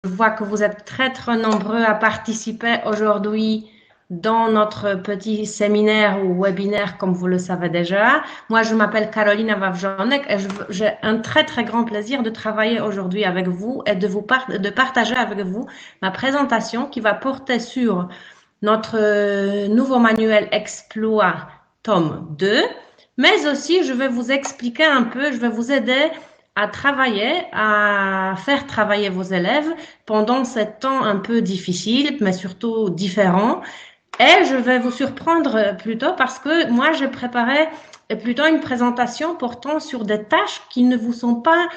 Je vois que vous êtes très, très nombreux à participer aujourd'hui dans notre petit séminaire ou webinaire, comme vous le savez déjà. Moi, je m'appelle Carolina Wawrzonek et j'ai un très, très grand plaisir de travailler aujourd'hui avec vous et de partager avec vous ma présentation qui va porter sur notre nouveau manuel Exploit tome 2, mais aussi je vais vous expliquer un peu, je vais vous aider à travailler, à faire travailler vos élèves pendant ce temps un peu difficile, mais surtout différent. Et je vais vous surprendre plutôt parce que moi, j'ai préparé plutôt une présentation portant sur des tâches qui ne vous sont pas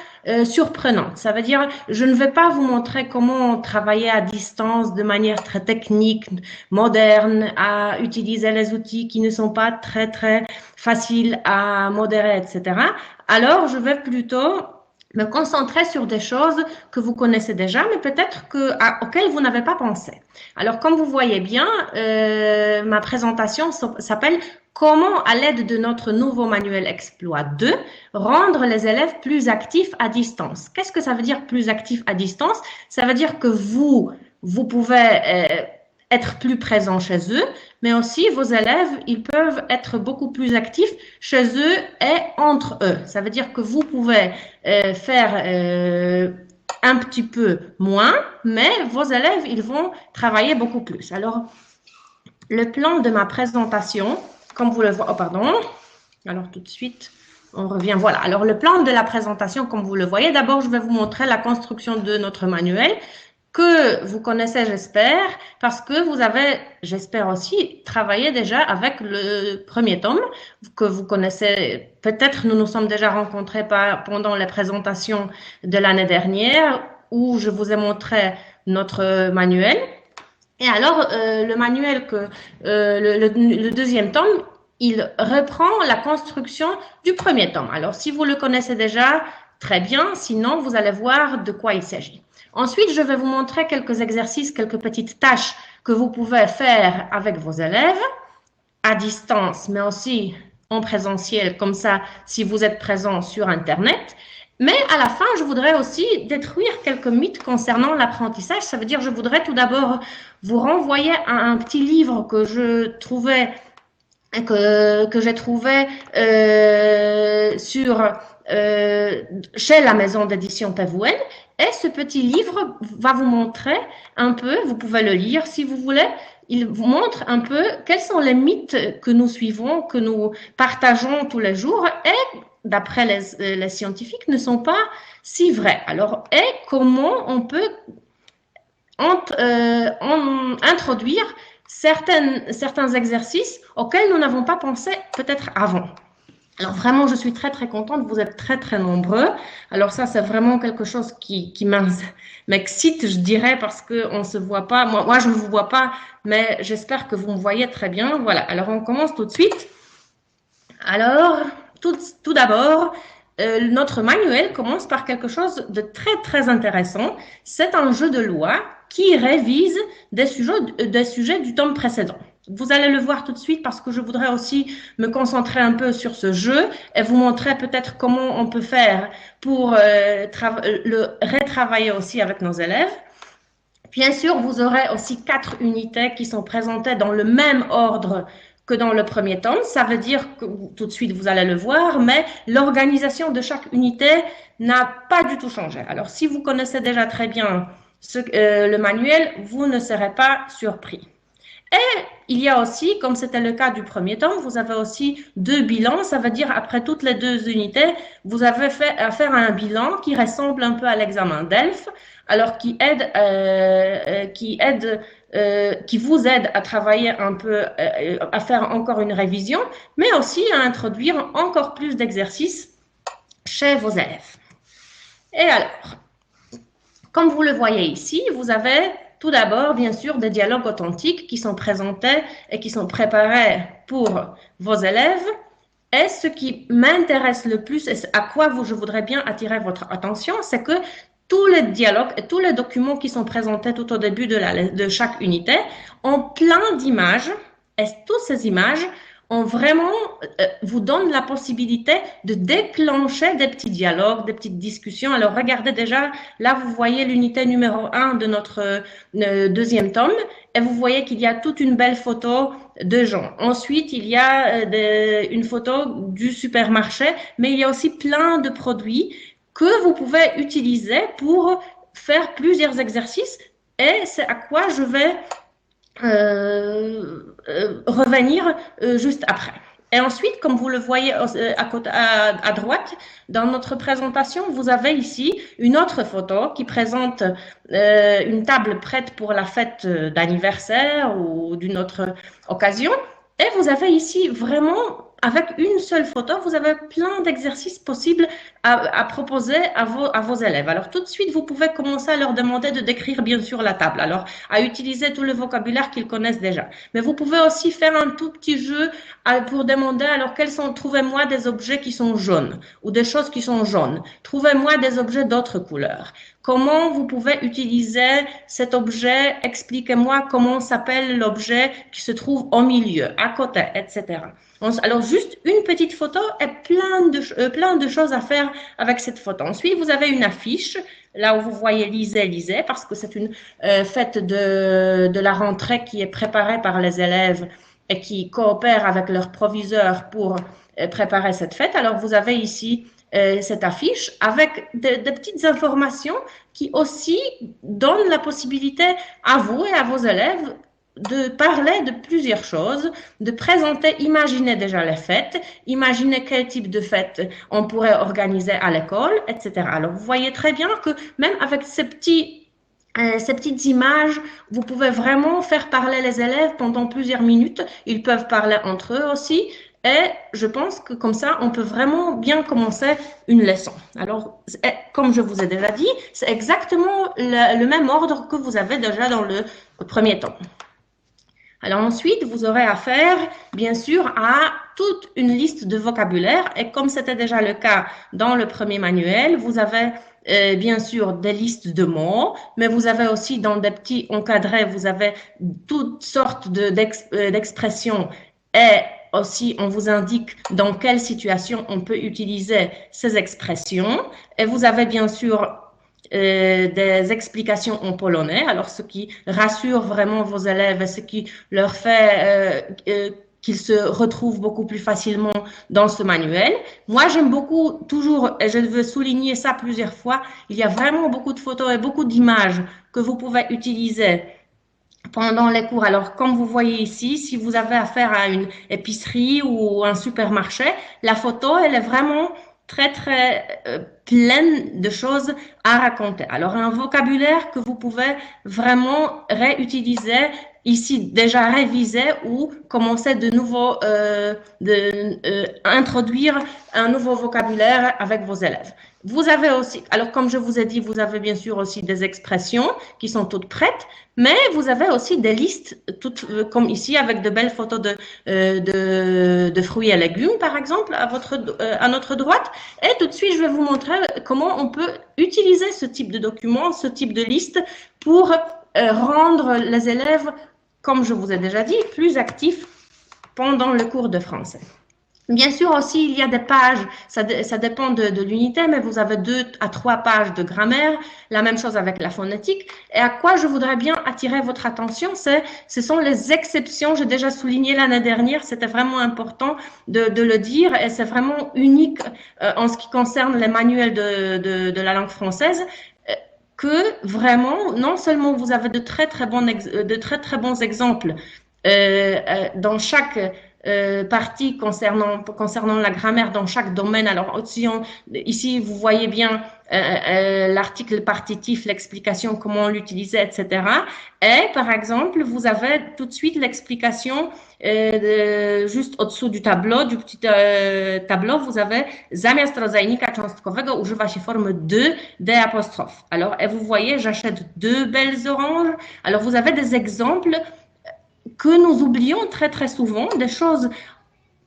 surprenantes. Ça veut dire, je ne vais pas vous montrer comment travailler à distance de manière très technique, moderne, à utiliser les outils qui ne sont pas très, très faciles à modérer, etc. Alors, je vais plutôt me concentrer sur des choses que vous connaissez déjà, mais peut-être auxquelles vous n'avez pas pensé. Alors, comme vous voyez bien, ma présentation s'appelle Comment, à l'aide de notre nouveau manuel Exploit 2, rendre les élèves plus actifs à distance. Qu'est-ce que ça veut dire plus actifs à distance? Ça veut dire que vous pouvez être plus présent chez eux, mais aussi vos élèves, ils peuvent être beaucoup plus actifs chez eux et entre eux. Ça veut dire que vous pouvez faire un petit peu moins, mais vos élèves, ils vont travailler beaucoup plus. Alors, le plan de ma présentation, comme vous le voyez, oh pardon, alors tout de suite, on revient, voilà. Alors, le plan de la présentation, comme vous le voyez, d'abord, je vais vous montrer la construction de notre manuel que vous connaissez, j'espère, parce que vous avez, j'espère aussi, travaillé déjà avec le premier tome que vous connaissez. Peut-être nous nous sommes déjà rencontrés pendant les présentations de l'année dernière où je vous ai montré notre manuel. Et alors, le manuel le deuxième tome, il reprend la construction du premier tome. Alors, si vous le connaissez déjà, très bien. Sinon, vous allez voir de quoi il s'agit. Ensuite, je vais vous montrer quelques exercices, quelques petites tâches que vous pouvez faire avec vos élèves à distance, mais aussi en présentiel, comme ça, si vous êtes présent sur Internet. Mais à la fin, je voudrais aussi détruire quelques mythes concernant l'apprentissage. Ça veut dire, je voudrais tout d'abord vous renvoyer à un petit livre que j'ai trouvé chez la maison d'édition Pévouel. Et ce petit livre va vous montrer un peu, vous pouvez le lire si vous voulez, il vous montre un peu quels sont les mythes que nous suivons, que nous partageons tous les jours et, d'après les scientifiques, ne sont pas si vrais. Alors, et comment on peut introduire certains exercices auxquels nous n'avons pas pensé peut-être avant. Alors vraiment, je suis très très contente, vous êtes très très nombreux. Alors ça, c'est vraiment quelque chose qui m'excite, je dirais, parce qu'on ne se voit pas. Moi, je ne vous vois pas, mais j'espère que vous me voyez très bien. Voilà, alors on commence tout de suite. Alors, tout d'abord, notre manuel commence par quelque chose de très très intéressant. C'est un jeu de loi qui révise des sujets du tome précédent. Vous allez le voir tout de suite parce que je voudrais aussi me concentrer un peu sur ce jeu et vous montrer peut-être comment on peut faire pour le retravailler aussi avec nos élèves. Bien sûr, vous aurez aussi 4 unités qui sont présentées dans le même ordre que dans le premier tome. Ça veut dire que tout de suite, vous allez le voir, mais l'organisation de chaque unité n'a pas du tout changé. Alors, si vous connaissez déjà très bien le manuel, vous ne serez pas surpris. Et il y a aussi, comme c'était le cas du premier tome, vous avez aussi 2 bilans. Ça veut dire, après toutes les 2 unités, vous avez fait à faire un bilan qui ressemble un peu à l'examen DELF, alors qui vous aide à travailler un peu, à faire encore une révision, mais aussi à introduire encore plus d'exercices chez vos élèves. Et alors, comme vous le voyez ici, vous avez tout d'abord, bien sûr, des dialogues authentiques qui sont présentés et qui sont préparés pour vos élèves. Et ce qui m'intéresse le plus et à quoi je voudrais bien attirer votre attention, c'est que tous les dialogues et tous les documents qui sont présentés tout au début de chaque unité ont plein d'images et toutes ces images vraiment vous donne la possibilité de déclencher des petits dialogues, des petites discussions. Alors, regardez déjà, là, vous voyez l'unité numéro 1 de notre deuxième tome et vous voyez qu'il y a toute une belle photo de gens. Ensuite, il y a une photo du supermarché, mais il y a aussi plein de produits que vous pouvez utiliser pour faire plusieurs exercices et c'est à quoi je vais revenir juste après. Et ensuite, comme vous le voyez à droite, dans notre présentation, vous avez ici une autre photo qui présente une table prête pour la fête d'anniversaire ou d'une autre occasion. Et vous avez ici vraiment, avec une seule photo, vous avez plein d'exercices possibles à proposer à vos élèves. Alors, tout de suite, vous pouvez commencer à leur demander de décrire, bien sûr, la table. Alors, à utiliser tout le vocabulaire qu'ils connaissent déjà. Mais vous pouvez aussi faire un tout petit jeu pour demander, alors, trouvez-moi des objets qui sont jaunes ou des choses qui sont jaunes. Trouvez-moi des objets d'autres couleurs. Comment vous pouvez utiliser cet objet? Expliquez-moi comment s'appelle l'objet qui se trouve au milieu, à côté, etc. Alors, juste une petite photo et plein de choses à faire avec cette photo. Ensuite, vous avez une affiche, là où vous voyez lisez, lisez, parce que c'est une fête de la rentrée qui est préparée par les élèves et qui coopèrent avec leur proviseur pour préparer cette fête. Alors, vous avez ici cette affiche avec des petites informations qui aussi donnent la possibilité à vous et à vos élèves de parler de plusieurs choses, de présenter, imaginer déjà les fêtes, imaginer quel type de fête on pourrait organiser à l'école, etc. Alors, vous voyez très bien que même avec ces petites images, vous pouvez vraiment faire parler les élèves pendant plusieurs minutes. Ils peuvent parler entre eux aussi. Et je pense que comme ça, on peut vraiment bien commencer une leçon. Alors, comme je vous ai déjà dit, c'est exactement le même ordre que vous avez déjà dans le premier tome. Alors ensuite, vous aurez affaire, bien sûr, à toute une liste de vocabulaire. Et comme c'était déjà le cas dans le premier manuel, vous avez bien sûr des listes de mots, mais vous avez aussi dans des petits encadrés, vous avez toutes sortes d'expressions et aussi, on vous indique dans quelle situation on peut utiliser ces expressions. Et vous avez bien sûr des explications en polonais, alors ce qui rassure vraiment vos élèves et ce qui leur fait qu'ils se retrouvent beaucoup plus facilement dans ce manuel. Moi, j'aime beaucoup, toujours, et je veux souligner ça plusieurs fois, il y a vraiment beaucoup de photos et beaucoup d'images que vous pouvez utiliser pendant les cours. Alors, comme vous voyez ici, si vous avez affaire à une épicerie ou un supermarché, la photo, elle est vraiment très pleine de choses à raconter. Alors, un vocabulaire que vous pouvez vraiment réutiliser ici, déjà réviser ou commencer de nouveau, introduire un nouveau vocabulaire avec vos élèves. Vous avez aussi, alors comme je vous ai dit, vous avez bien sûr aussi des expressions qui sont toutes prêtes, mais vous avez aussi des listes, toutes comme ici, avec de belles photos de fruits et légumes, par exemple, à notre droite. Et tout de suite, je vais vous montrer comment on peut utiliser ce type de document, ce type de liste pour rendre les élèves, comme je vous ai déjà dit, plus actifs pendant le cours de français. Bien sûr aussi, il y a des pages, ça dépend de l'unité, mais vous avez 2 à 3 pages de grammaire, la même chose avec la phonétique. Et à quoi je voudrais bien attirer votre attention, ce sont les exceptions. J'ai déjà souligné l'année dernière, c'était vraiment important de le dire, et c'est vraiment unique en ce qui concerne les manuels de la langue française, que vraiment, non seulement vous avez de très bons exemples dans chaque partie concernant la grammaire dans chaque domaine. Alors ici, vous voyez bien l'article partitif, l'explication, comment l'utiliser, etc. Et par exemple, vous avez tout de suite l'explication juste au-dessous du tableau, du petit tableau, vous avez zamiast rodzajnika cząstkowego używa się formy de, des apostrophes. Alors, et vous voyez, j'achète 2 belles oranges. Alors, vous avez des exemples que nous oublions très souvent, des choses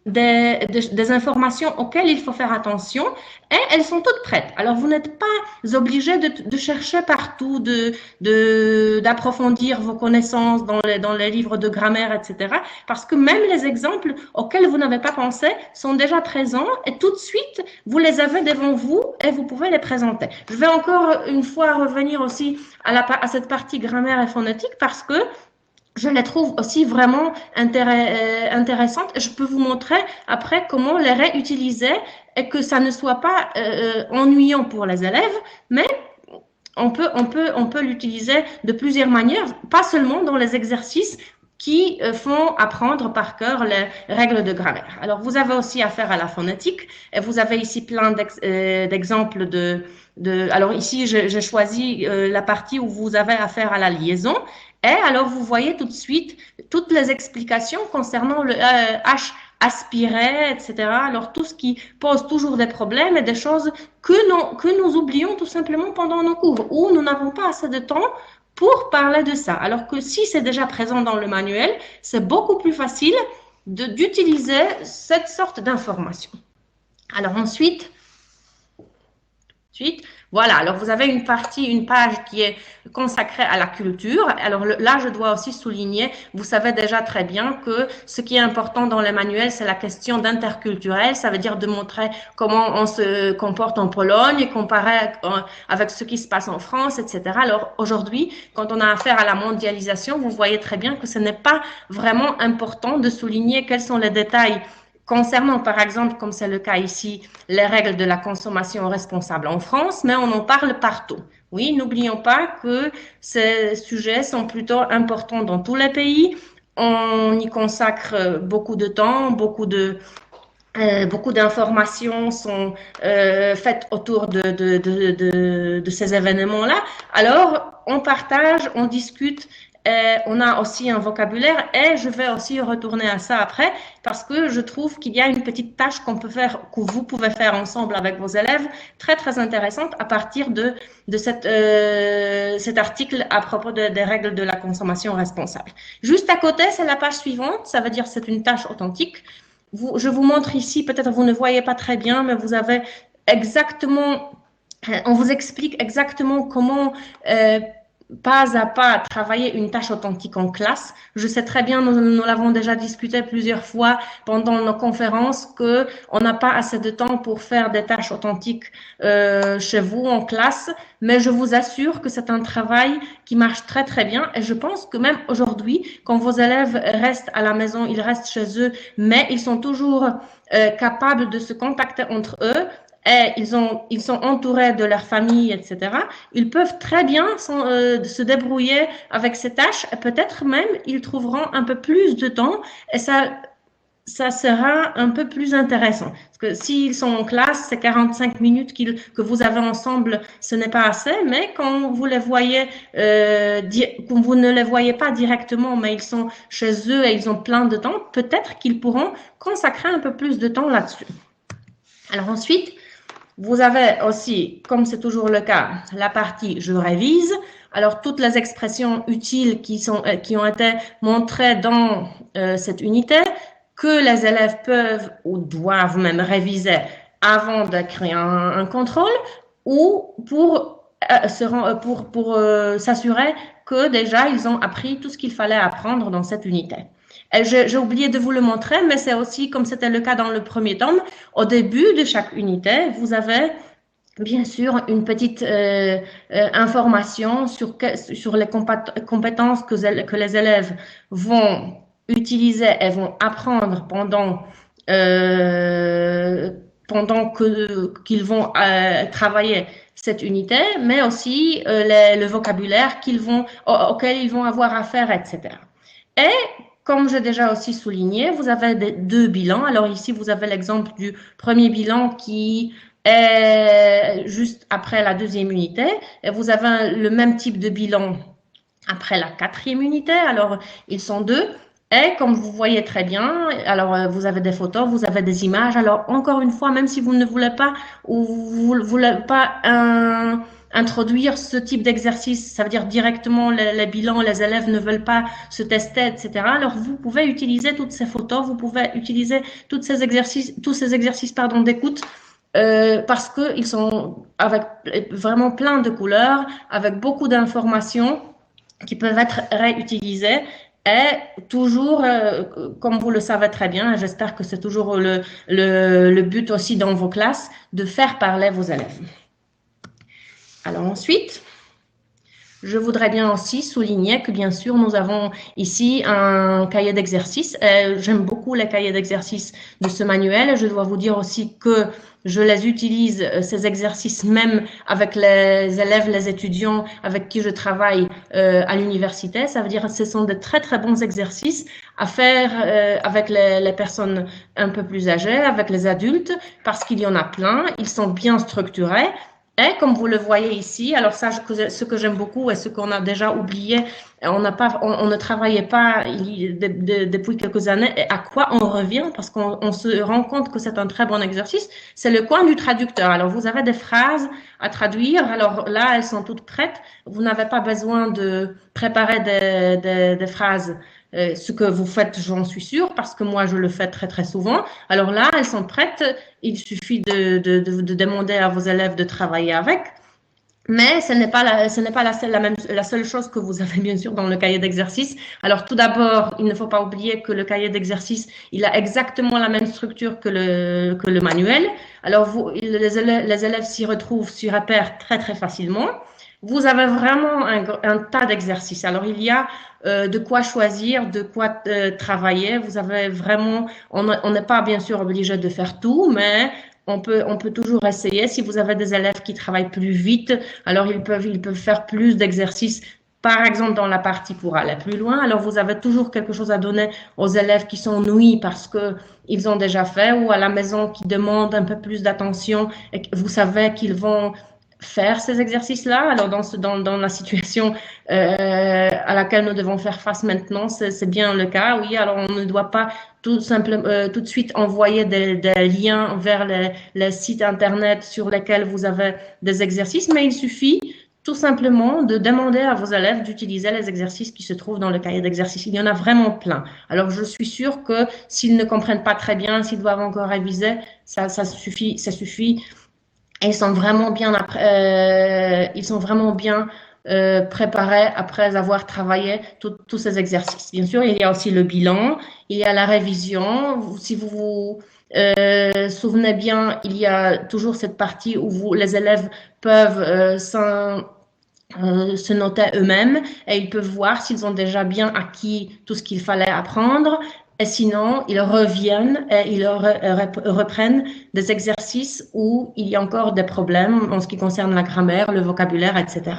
des informations auxquelles il faut faire attention et elles sont toutes prêtes. Alors, vous n'êtes pas obligé de chercher partout, d'approfondir vos connaissances dans les livres de grammaire, etc. Parce que même les exemples auxquels vous n'avez pas pensé sont déjà présents et tout de suite, vous les avez devant vous et vous pouvez les présenter. Je vais encore une fois revenir aussi à cette partie grammaire et phonétique parce que je les trouve aussi vraiment intéressantes. Je peux vous montrer après comment les réutiliser et que ça ne soit pas ennuyant pour les élèves, mais on peut l'utiliser de plusieurs manières, pas seulement dans les exercices qui font apprendre par cœur les règles de grammaire. Alors, vous avez aussi affaire à la phonétique et vous avez ici plein d'exemples alors ici, j'ai choisi la partie où vous avez affaire à la liaison. Et alors, vous voyez tout de suite toutes les explications concernant le H aspiré, etc. Alors, tout ce qui pose toujours des problèmes et des choses que nous oublions tout simplement pendant nos cours, où nous n'avons pas assez de temps pour parler de ça. Alors que si c'est déjà présent dans le manuel, c'est beaucoup plus facile d'utiliser cette sorte d'information. Alors ensuite, voilà, alors vous avez une page qui est consacrée à la culture. Alors là, je dois aussi souligner, vous savez déjà très bien que ce qui est important dans les manuels, c'est la question d'interculturel. Ça veut dire de montrer comment on se comporte en Pologne et comparer avec ce qui se passe en France, etc. Alors aujourd'hui, quand on a affaire à la mondialisation, vous voyez très bien que ce n'est pas vraiment important de souligner quels sont les détails concernant, par exemple, comme c'est le cas ici, les règles de la consommation responsable en France, mais on en parle partout. Oui, n'oublions pas que ces sujets sont plutôt importants dans tous les pays. On y consacre beaucoup de temps, beaucoup d'informations sont faites autour de ces événements-là. Alors, on partage, on discute. On a aussi un vocabulaire et je vais aussi retourner à ça après parce que je trouve qu'il y a une petite tâche qu'on peut faire, que vous pouvez faire ensemble avec vos élèves, très très intéressante à partir de cet article à propos des règles de la consommation responsable. Juste à côté, c'est la page suivante, ça veut dire c'est une tâche authentique. Je vous montre ici, peut-être vous ne voyez pas très bien, mais vous avez exactement, on vous explique exactement comment pas à pas travailler une tâche authentique en classe. Je sais très bien, nous l'avons déjà discuté plusieurs fois pendant nos conférences, que on n'a pas assez de temps pour faire des tâches authentiques chez vous en classe, mais je vous assure que c'est un travail qui marche très très bien et je pense que même aujourd'hui, quand vos élèves restent à la maison, ils restent chez eux, mais ils sont toujours capables de se contacter entre eux, et ils sont entourés de leur famille, etc., ils peuvent très bien se débrouiller avec ces tâches et peut-être même ils trouveront un peu plus de temps et ça sera un peu plus intéressant. Parce que s'ils sont en classe, c'est 45 minutes que vous avez ensemble, ce n'est pas assez, mais quand vous les voyez, quand vous ne les voyez pas directement, mais ils sont chez eux et ils ont plein de temps, peut-être qu'ils pourront consacrer un peu plus de temps là-dessus. Alors ensuite, vous avez aussi, comme c'est toujours le cas, la partie « Je révise ». Alors, toutes les expressions utiles qui ont été montrées dans cette unité, que les élèves peuvent ou doivent même réviser avant de créer un contrôle ou pour s'assurer que déjà, ils ont appris tout ce qu'il fallait apprendre dans cette unité. J'ai oublié de vous le montrer, mais c'est aussi, comme c'était le cas dans le premier tome, au début de chaque unité, vous avez bien sûr une petite information sur les compétences que les élèves vont utiliser et vont apprendre pendant qu'ils vont travailler cette unité, mais aussi le vocabulaire auquel ils vont avoir affaire, etc. Et comme j'ai déjà aussi souligné, vous avez deux bilans. Alors ici, vous avez l'exemple du premier bilan qui est juste après la deuxième unité. Et vous avez le même type de bilan après la quatrième unité. Alors, ils sont deux. Et comme vous voyez très bien, alors vous avez des photos, vous avez des images. Alors, encore une fois, même si vous ne voulez pas ou vous ne voulez pas un introduire ce type d'exercice, ça veut dire directement les bilans, les élèves ne veulent pas se tester, etc. Alors, vous pouvez utiliser toutes ces photos, vous pouvez utiliser tous ces exercices d'écoute parce qu'ils sont avec vraiment plein de couleurs, avec beaucoup d'informations qui peuvent être réutilisées. Et toujours, comme vous le savez très bien, j'espère que c'est toujours le but aussi dans vos classes, de faire parler vos élèves. Alors ensuite, je voudrais bien aussi souligner que bien sûr, nous avons ici un cahier d'exercices. J'aime beaucoup les cahiers d'exercices de ce manuel. Je dois vous dire aussi que je les utilise, ces exercices, même avec les élèves, les étudiants avec qui je travaille à l'université. Ça veut dire que ce sont de très, très bons exercices à faire avec les personnes un peu plus âgées, avec les adultes, parce qu'il y en a plein. Ils sont bien structurés. Et comme vous le voyez ici, alors ça, ce que j'aime beaucoup et ce qu'on a déjà oublié, on ne travaillait pas depuis quelques années. Et à quoi on revient? Parce qu'on se rend compte que c'est un très bon exercice. C'est le coin du traducteur. Alors, vous avez des phrases à traduire. Alors là, elles sont toutes prêtes. Vous n'avez pas besoin de préparer des phrases. Ce que vous faites, j'en suis sûre, parce que moi, je le fais très, très souvent. Alors là, elles sont prêtes. Il suffit de demander à vos élèves de travailler avec. Mais ce n'est pas la seule chose que vous avez bien sûr dans le cahier d'exercice. Alors tout d'abord, il ne faut pas oublier que le cahier d'exercice, il a exactement la même structure que le manuel. Alors les élèves s'y retrouvent, s'y repèrent très très facilement. Vous avez vraiment un tas d'exercices. Alors il y a de quoi choisir, de quoi travailler. Vous avez vraiment, on n'est pas bien sûr obligé de faire tout, mais on peut toujours essayer. Si vous avez des élèves qui travaillent plus vite, alors ils peuvent faire plus d'exercices, par exemple dans la partie pour aller plus loin. Alors vous avez toujours quelque chose à donner aux élèves qui s'ennuient parce que ils ont déjà fait, ou à la maison qui demandent un peu plus d'attention et vous savez qu'ils vont faire ces exercices-là. Alors dans la situation à laquelle nous devons faire face maintenant, c'est bien le cas. Oui, alors on ne doit pas tout de suite envoyer des liens vers les sites internet sur lesquels vous avez des exercices, mais il suffit tout simplement de demander à vos élèves d'utiliser les exercices qui se trouvent dans le cahier d'exercices. Il y en a vraiment plein. Alors je suis sûre que s'ils ne comprennent pas très bien, s'ils doivent encore réviser, ça suffit. Et ils sont vraiment bien préparés après avoir travaillé tous ces exercices. Bien sûr, il y a aussi le bilan, il y a la révision. Si vous vous souvenez bien, il y a toujours cette partie où les élèves peuvent se noter eux-mêmes et ils peuvent voir s'ils ont déjà bien acquis tout ce qu'il fallait apprendre. Et sinon, ils reviennent et ils reprennent des exercices où il y a encore des problèmes en ce qui concerne la grammaire, le vocabulaire, etc.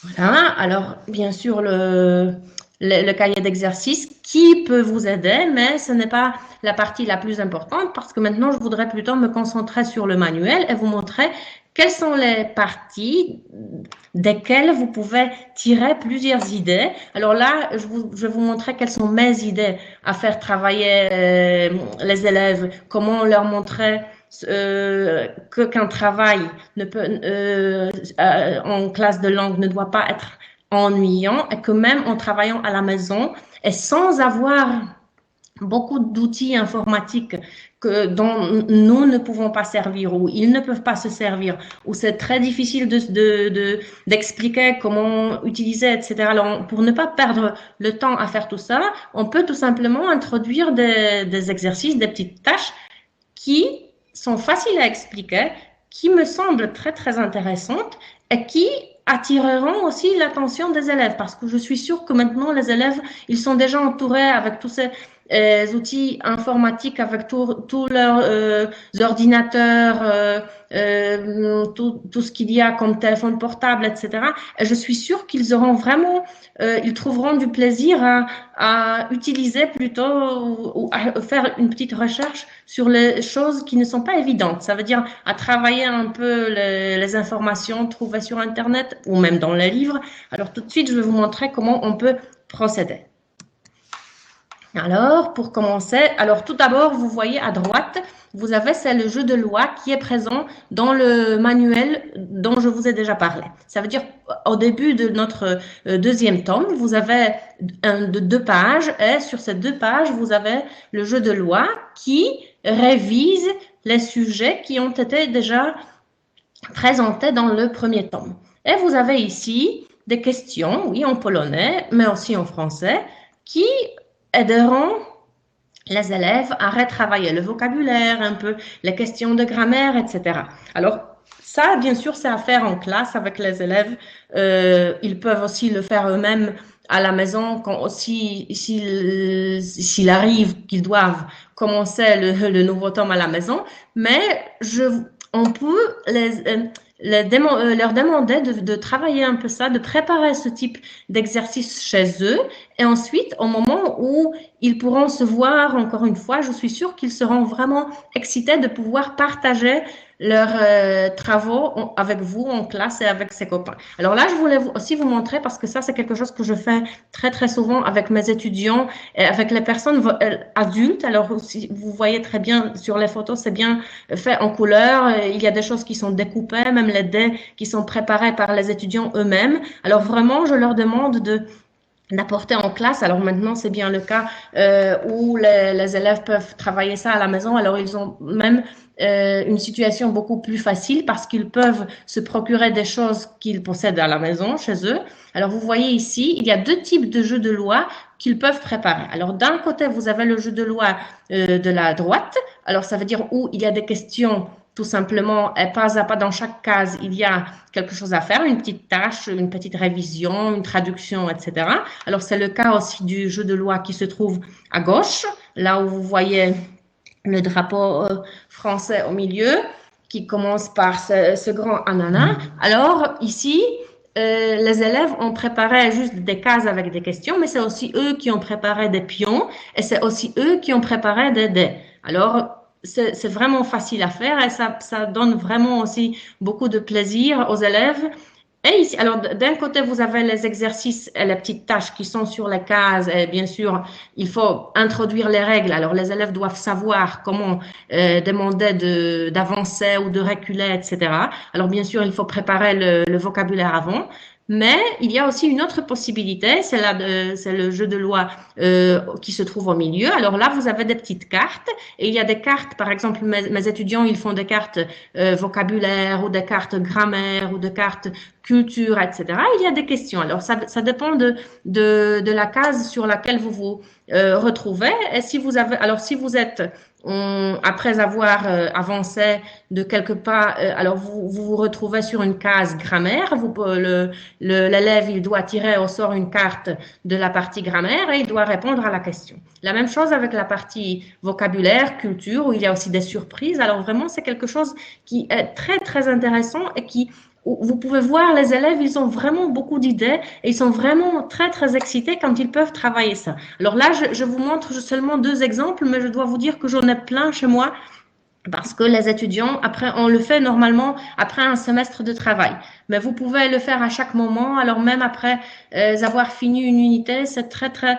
Voilà. Alors, bien sûr, le cahier d'exercice qui peut vous aider, mais ce n'est pas la partie la plus importante parce que maintenant, je voudrais plutôt me concentrer sur le manuel et vous montrer quelles sont les parties desquelles vous pouvez tirer plusieurs idées. Alors là, je vais vous montrer quelles sont mes idées à faire travailler les élèves, comment leur montrer qu'un travail en classe de langue ne doit pas être ennuyant et que même en travaillant à la maison et sans avoir beaucoup d'outils informatiques dont nous ne pouvons pas servir ou ils ne peuvent pas se servir, ou c'est très difficile d'expliquer comment utiliser, etc. Alors, pour ne pas perdre le temps à faire tout ça, on peut tout simplement introduire des exercices, des petites tâches qui sont faciles à expliquer, qui me semblent très, très intéressantes et qui attireront aussi l'attention des élèves parce que je suis sûre que maintenant les élèves, ils sont déjà entourés avec tous ces outils informatiques, avec tous leurs ordinateurs, tout ce qu'il y a comme téléphone portable, etc. Et je suis sûre qu'ils auront vraiment, ils trouveront du plaisir à utiliser plutôt ou à faire une petite recherche sur les choses qui ne sont pas évidentes. Ça veut dire à travailler un peu les informations trouvées sur Internet ou même dans les livres. Alors tout de suite, je vais vous montrer comment on peut procéder. Alors, pour commencer, alors tout d'abord, vous voyez à droite, vous avez, c'est le jeu de loi qui est présent dans le manuel dont je vous ai déjà parlé. Ça veut dire, au début de notre deuxième tome, vous avez deux pages et sur ces deux pages, vous avez le jeu de loi qui révise les sujets qui ont été déjà présentés dans le premier tome. Et vous avez ici des questions, oui, en polonais, mais aussi en français, qui aideront les élèves à retravailler le vocabulaire, un peu les questions de grammaire, etc. Alors, ça, bien sûr, c'est à faire en classe avec les élèves. Ils peuvent aussi le faire eux-mêmes à la maison, quand aussi, s'il arrive qu'ils doivent commencer le nouveau tome à la maison. Mais on peut leur demander de travailler un peu ça, de préparer ce type d'exercice chez eux. Et ensuite, au moment où ils pourront se voir encore une fois, je suis sûre qu'ils seront vraiment excités de pouvoir partager leurs travaux avec vous en classe et avec ses copains. Alors là, je voulais aussi vous montrer, parce que ça, c'est quelque chose que je fais très, très souvent avec mes étudiants et avec les personnes adultes. Alors, si vous voyez très bien sur les photos, c'est bien fait en couleur. Il y a des choses qui sont découpées, même les dés qui sont préparés par les étudiants eux-mêmes. Alors, vraiment, je leur demande d'apporter en classe. Alors maintenant, c'est bien le cas où les élèves peuvent travailler ça à la maison. Alors ils ont même une situation beaucoup plus facile parce qu'ils peuvent se procurer des choses qu'ils possèdent à la maison, chez eux. Alors vous voyez ici, il y a deux types de jeux de loi qu'ils peuvent préparer. Alors d'un côté, vous avez le jeu de loi de la droite. Alors ça veut dire où il y a des questions tout simplement, et pas à pas dans chaque case, il y a quelque chose à faire, une petite tâche, une petite révision, une traduction, etc. Alors, c'est le cas aussi du jeu de loi qui se trouve à gauche, là où vous voyez le drapeau français au milieu, qui commence par ce grand ananas. Alors, ici, les élèves ont préparé juste des cases avec des questions, mais c'est aussi eux qui ont préparé des pions et c'est aussi eux qui ont préparé des dés. Alors, c'est vraiment facile à faire et ça donne vraiment aussi beaucoup de plaisir aux élèves. Et ici, alors d'un côté, vous avez les exercices et les petites tâches qui sont sur les cases. Et bien sûr, il faut introduire les règles. Alors les élèves doivent savoir comment demander d'avancer ou de reculer, etc. Alors bien sûr, il faut préparer le vocabulaire avant. Mais il y a aussi une autre possibilité, c'est le jeu de loi qui se trouve au milieu. Alors là, vous avez des petites cartes et il y a des cartes, par exemple, mes étudiants, ils font des cartes vocabulaire ou des cartes grammaire ou des cartes culture, etc. Il y a des questions. Alors ça dépend de la case sur laquelle vous vous retrouvez. Et si vous avez, alors si vous êtes après avoir avancé de quelques pas, alors vous retrouvez sur une case grammaire. L'élève, il doit tirer au sort une carte de la partie grammaire et il doit répondre à la question. La même chose avec la partie vocabulaire, culture, où il y a aussi des surprises. Alors vraiment, c'est quelque chose qui est très, très intéressant et vous pouvez voir, les élèves, ils ont vraiment beaucoup d'idées et ils sont vraiment très, très excités quand ils peuvent travailler ça. Alors là, je vous montre seulement deux exemples, mais je dois vous dire que j'en ai plein chez moi parce que les étudiants, après, on le fait normalement après un semestre de travail. Mais vous pouvez le faire à chaque moment. Alors même après avoir fini une unité, c'est très très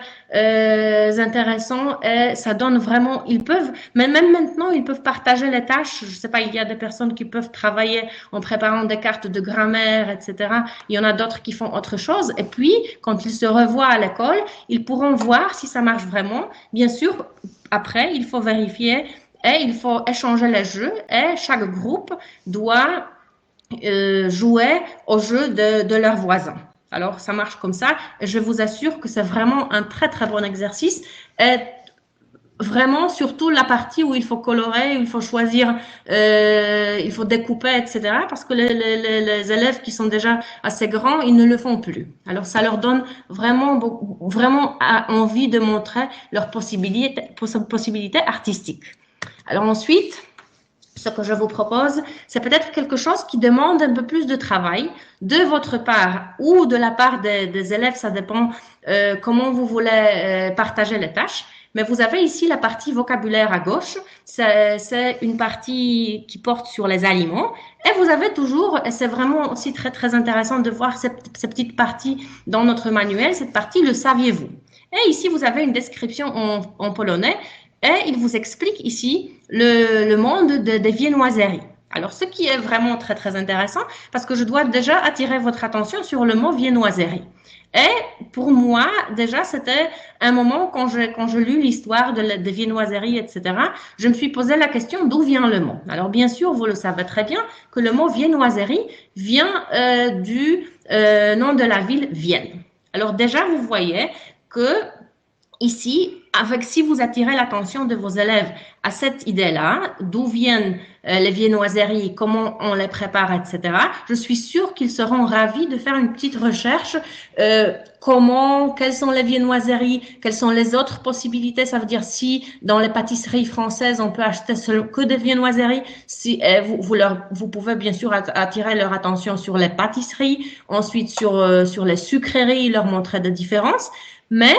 intéressant et ça donne vraiment. Ils peuvent, mais même maintenant, ils peuvent partager les tâches. Je sais pas, il y a des personnes qui peuvent travailler en préparant des cartes de grammaire, etc. Il y en a d'autres qui font autre chose. Et puis, quand ils se revoient à l'école, ils pourront voir si ça marche vraiment. Bien sûr, après, il faut vérifier et il faut échanger les jeux et chaque groupe doit jouer au jeu de leurs voisins. Alors, ça marche comme ça. Et je vous assure que c'est vraiment un très, très bon exercice. Et vraiment, surtout la partie où il faut colorer, où il faut choisir, il faut découper, etc. Parce que les élèves qui sont déjà assez grands, ils ne le font plus. Alors, ça leur donne vraiment, vraiment envie de montrer leurs possibilités artistiques. Alors ensuite, ce que je vous propose, c'est peut-être quelque chose qui demande un peu plus de travail de votre part ou de la part des élèves, ça dépend comment vous voulez partager les tâches. Mais vous avez ici la partie vocabulaire à gauche, c'est une partie qui porte sur les aliments. Et vous avez toujours, et c'est vraiment aussi très très intéressant de voir cette petite partie dans notre manuel, cette partie, le saviez-vous? Et ici, vous avez une description en polonais et il vous explique ici le monde des viennoiseries. Alors, ce qui est vraiment très, très intéressant, parce que je dois déjà attirer votre attention sur le mot viennoiserie. Et pour moi, déjà, c'était un moment quand je lus l'histoire des viennoiseries, etc., je me suis posé la question d'où vient le mot. Alors, bien sûr, vous le savez très bien que le mot viennoiserie vient du nom de la ville Vienne. Alors, déjà, vous voyez que ici, si vous attirez l'attention de vos élèves à cette idée-là, d'où viennent les viennoiseries, comment on les prépare, etc., je suis sûre qu'ils seront ravis de faire une petite recherche. Quelles sont les viennoiseries, quelles sont les autres possibilités. Ça veut dire si dans les pâtisseries françaises, on peut acheter que des viennoiseries. Si, vous pouvez bien sûr attirer leur attention sur les pâtisseries, ensuite sur les sucreries, leur montrer des différences. Mais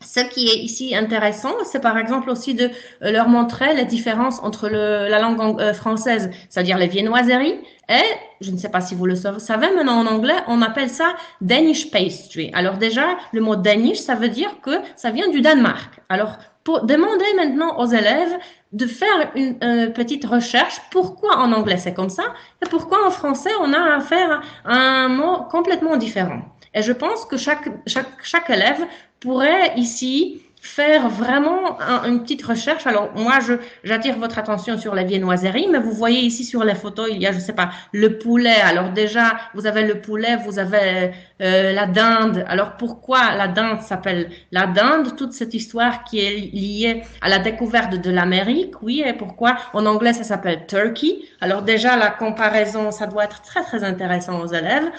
ce qui est ici intéressant, c'est par exemple aussi de leur montrer les différences entre la langue française, c'est-à-dire les viennoiseries, et, je ne sais pas si vous le savez, maintenant en anglais, on appelle ça Danish pastry. Alors déjà, le mot Danish, ça veut dire que ça vient du Danemark. Alors, pour demander maintenant aux élèves de faire une petite recherche, pourquoi en anglais c'est comme ça, et pourquoi en français on a affaire à un mot complètement différent. Et je pense que chaque élève pourrait ici faire vraiment une petite recherche. Alors, moi, j'attire votre attention sur la viennoiserie, mais vous voyez ici sur les photos, il y a, je sais pas, le poulet. Alors déjà, vous avez le poulet, vous avez la dinde. Alors, pourquoi la dinde s'appelle la dinde? Toute cette histoire qui est liée à la découverte de l'Amérique, oui, et pourquoi en anglais ça s'appelle turkey. Alors déjà, la comparaison, ça doit être très, très intéressant aux élèves.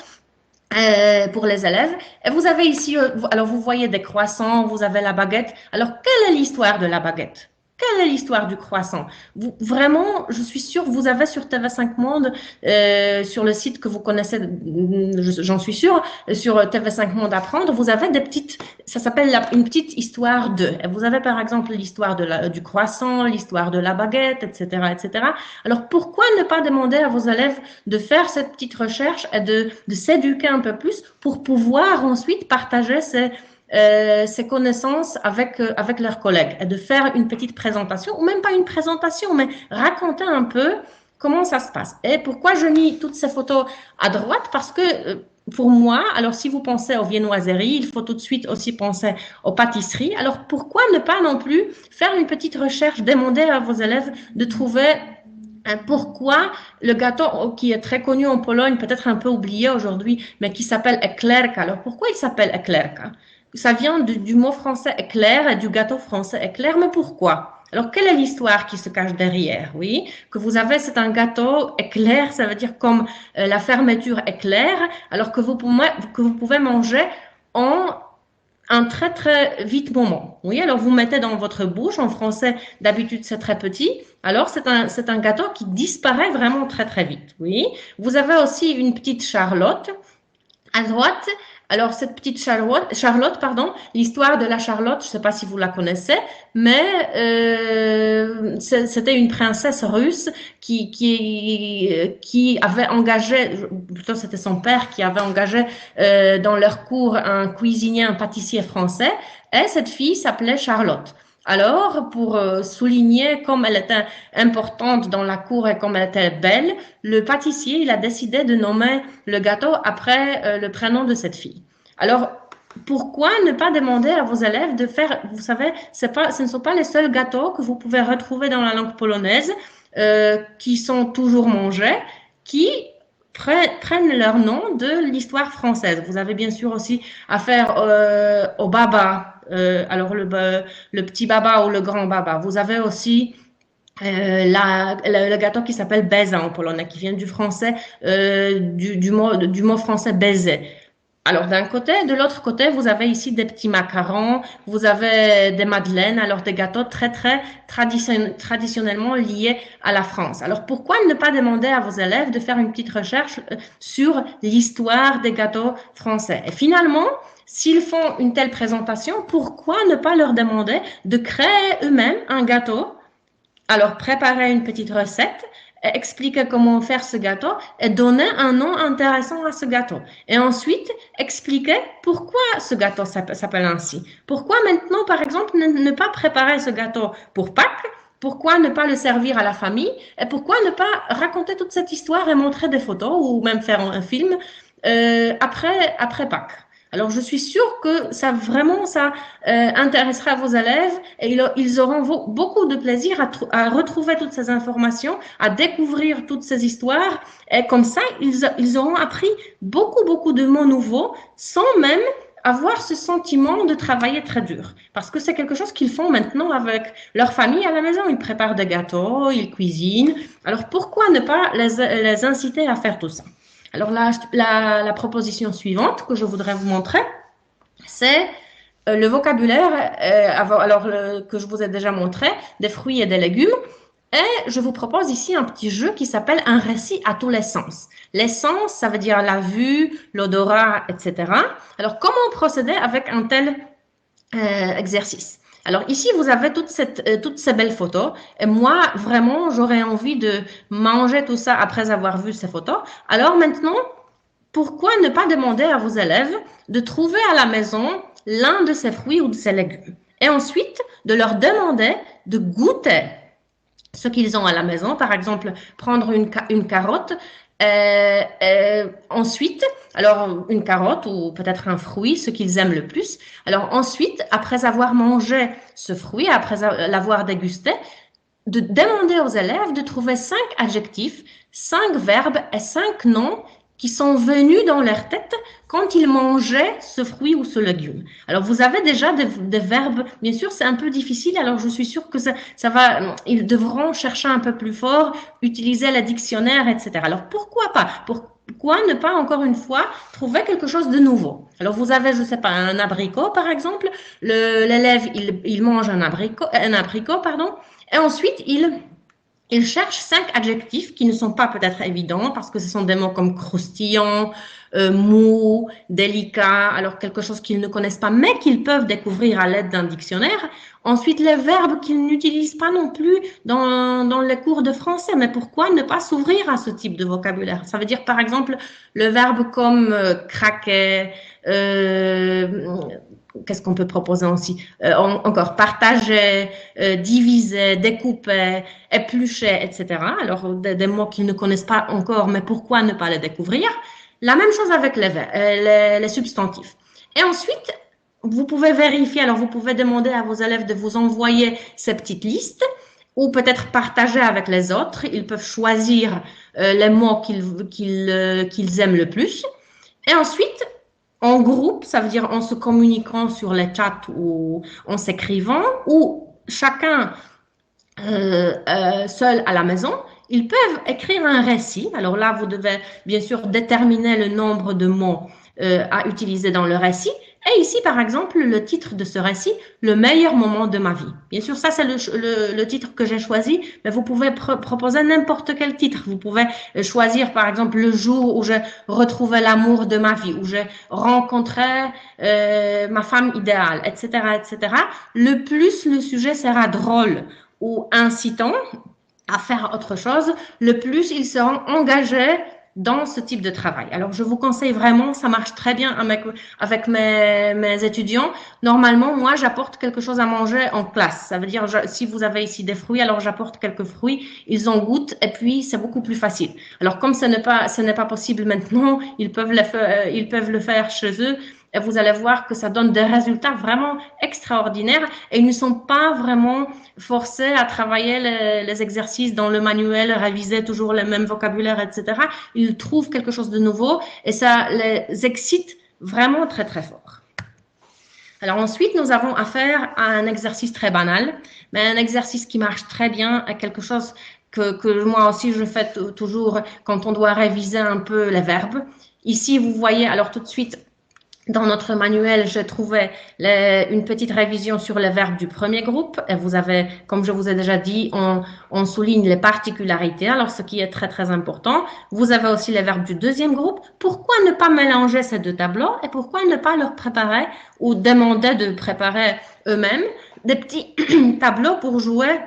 Pour les élèves. Et vous avez ici, alors vous voyez des croissants, vous avez la baguette. Alors, quelle est l'histoire de la baguette? Quelle est l'histoire du croissant? Vraiment, je suis sûre, vous avez sur TV5 Monde, sur le site que vous connaissez, j'en suis sûre, sur TV5 Monde Apprendre, vous avez ça s'appelle une petite histoire de. Et vous avez par exemple l'histoire du croissant, l'histoire de la baguette, etc., etc. Alors, pourquoi ne pas demander à vos élèves de faire cette petite recherche et de s'éduquer un peu plus pour pouvoir ensuite partager ces connaissances avec leurs collègues et de faire une petite présentation, ou même pas une présentation, mais raconter un peu comment ça se passe. Et pourquoi je mis toutes ces photos à droite? Parce que pour moi, alors si vous pensez aux viennoiseries, il faut tout de suite aussi penser aux pâtisseries. Alors pourquoi ne pas non plus faire une petite recherche, demander à vos élèves de trouver pourquoi le gâteau qui est très connu en Pologne, peut-être un peu oublié aujourd'hui, mais qui s'appelle eklerka. Alors pourquoi il s'appelle eklerka? Ça vient du mot français éclair et du gâteau français éclair, mais pourquoi? Alors, quelle est l'histoire qui se cache derrière? Oui, que vous avez, c'est un gâteau éclair, ça veut dire comme la fermeture éclair, alors que vous pouvez manger en un très très vite moment. Oui, alors vous mettez dans votre bouche, en français d'habitude c'est très petit, alors c'est un gâteau qui disparaît vraiment très très vite. Oui, vous avez aussi une petite Charlotte à droite. Alors, cette petite Charlotte, pardon, l'histoire de la Charlotte, je ne sais pas si vous la connaissez, mais c'était une princesse russe qui avait engagé, plutôt c'était son père qui avait engagé dans leur cour un cuisinier, un pâtissier français, et cette fille s'appelait Charlotte. Alors, pour souligner comme elle était importante dans la cour et comme elle était belle, le pâtissier, il a décidé de nommer le gâteau après le prénom de cette fille. Alors, pourquoi ne pas demander à vos élèves de faire, vous savez, ce ne sont pas les seuls gâteaux que vous pouvez retrouver dans la langue polonaise qui sont toujours mangés, qui prennent leur nom de l'histoire française. Vous avez bien sûr aussi affaire au baba, alors le petit baba ou le grand baba. Vous avez aussi le gâteau qui s'appelle beza en polonais, qui vient du français, du mot français baiser. Alors, d'un côté, de l'autre côté, vous avez ici des petits macarons, vous avez des madeleines, alors des gâteaux très, très traditionnellement liés à la France. Alors, pourquoi ne pas demander à vos élèves de faire une petite recherche sur l'histoire des gâteaux français? Et finalement, s'ils font une telle présentation, pourquoi ne pas leur demander de créer eux-mêmes un gâteau? Alors, préparer une petite recette, expliquer comment faire ce gâteau et donner un nom intéressant à ce gâteau. Et ensuite, expliquer pourquoi ce gâteau s'appelle ainsi. Pourquoi maintenant, par exemple, ne pas préparer ce gâteau pour Pâques? Pourquoi ne pas le servir à la famille? Et pourquoi ne pas raconter toute cette histoire et montrer des photos ou même faire un film après Pâques? Alors, je suis sûre que ça intéressera vos élèves et ils auront beaucoup de plaisir à retrouver toutes ces informations, à découvrir toutes ces histoires. Et comme ça, ils auront appris beaucoup de mots nouveaux sans même avoir ce sentiment de travailler très dur. Parce que c'est quelque chose qu'ils font maintenant avec leur famille à la maison. Ils préparent des gâteaux, ils cuisinent. Alors, pourquoi ne pas les inciter à faire tout ça? Alors, la proposition suivante que je voudrais vous montrer, c'est le vocabulaire que je vous ai déjà montré, des fruits et des légumes. Et je vous propose ici un petit jeu qui s'appelle un récit à tous les sens. Les sens, ça veut dire la vue, l'odorat, etc. Alors, comment procéder avec un tel exercice? Alors ici, vous avez toutes ces belles photos. Et moi, vraiment, j'aurais envie de manger tout ça après avoir vu ces photos. Alors maintenant, pourquoi ne pas demander à vos élèves de trouver à la maison l'un de ces fruits ou de ces légumes? Et ensuite, de leur demander de goûter ce qu'ils ont à la maison. Par exemple, prendre une carotte. Ensuite, alors une carotte ou peut-être un fruit, ce qu'ils aiment le plus. Alors ensuite, après avoir mangé ce fruit, après l'avoir dégusté, de demander aux élèves de trouver 5 adjectifs, 5 verbes et 5 noms qui sont venus dans leur tête quand ils mangeaient ce fruit ou ce légume. Alors, vous avez déjà des verbes, bien sûr, c'est un peu difficile, alors je suis sûre que ils devront chercher un peu plus fort, utiliser le dictionnaire, etc. Alors, pourquoi pas? Pourquoi ne pas, encore une fois, trouver quelque chose de nouveau? Alors, vous avez, je sais pas, un abricot, par exemple. L'élève, il mange un abricot, pardon, et ensuite, il cherche 5 adjectifs qui ne sont pas peut-être évidents parce que ce sont des mots comme croustillant, mou, délicat, alors quelque chose qu'ils ne connaissent pas, mais qu'ils peuvent découvrir à l'aide d'un dictionnaire. Ensuite, les verbes qu'ils n'utilisent pas non plus dans les cours de français. Mais pourquoi ne pas s'ouvrir à ce type de vocabulaire? Ça veut dire, par exemple, le verbe comme craquer, qu'est-ce qu'on peut proposer aussi? Encore partager, diviser, découper, éplucher, etc. Alors, des mots qu'ils ne connaissent pas encore, mais pourquoi ne pas les découvrir? La même chose avec les substantifs. Et ensuite, vous pouvez vérifier, alors vous pouvez demander à vos élèves de vous envoyer ces petites listes ou peut-être partager avec les autres. Ils peuvent choisir les mots qu'ils aiment le plus. Et ensuite, en groupe, ça veut dire en se communiquant sur les chats ou en s'écrivant, ou chacun seul à la maison, ils peuvent écrire un récit. Alors là, vous devez bien sûr déterminer le nombre de mots à utiliser dans le récit. Et ici, par exemple, le titre de ce récit, le meilleur moment de ma vie. Bien sûr, ça, c'est le titre que j'ai choisi, mais vous pouvez proposer n'importe quel titre. Vous pouvez choisir, par exemple, le jour où j'ai retrouvé l'amour de ma vie, où j'ai rencontré ma femme idéale, etc., etc. Le plus le sujet sera drôle ou incitant à faire autre chose, le plus ils seront engagés dans ce type de travail. Alors, je vous conseille vraiment, ça marche très bien avec mes étudiants. Normalement, moi, j'apporte quelque chose à manger en classe. Ça veut dire, si vous avez ici des fruits, alors j'apporte quelques fruits, ils en goûtent et puis c'est beaucoup plus facile. Alors, comme ce n'est pas possible maintenant, ils peuvent le faire chez eux. Et vous allez voir que ça donne des résultats vraiment extraordinaires et ils ne sont pas vraiment forcés à travailler les exercices dans le manuel, réviser toujours le même vocabulaire, etc. Ils trouvent quelque chose de nouveau et ça les excite vraiment très, très fort. Alors ensuite, nous avons affaire à un exercice très banal, mais un exercice qui marche très bien, à quelque chose que moi aussi je fais toujours quand on doit réviser un peu les verbes. Ici, vous voyez, alors tout de suite, dans notre manuel, j'ai trouvé une petite révision sur les verbes du premier groupe. Et vous avez, comme je vous ai déjà dit, on souligne les particularités, alors ce qui est très, très important. Vous avez aussi les verbes du deuxième groupe. Pourquoi ne pas mélanger ces deux tableaux et pourquoi ne pas leur préparer ou demander de préparer eux-mêmes des petits tableaux pour jouer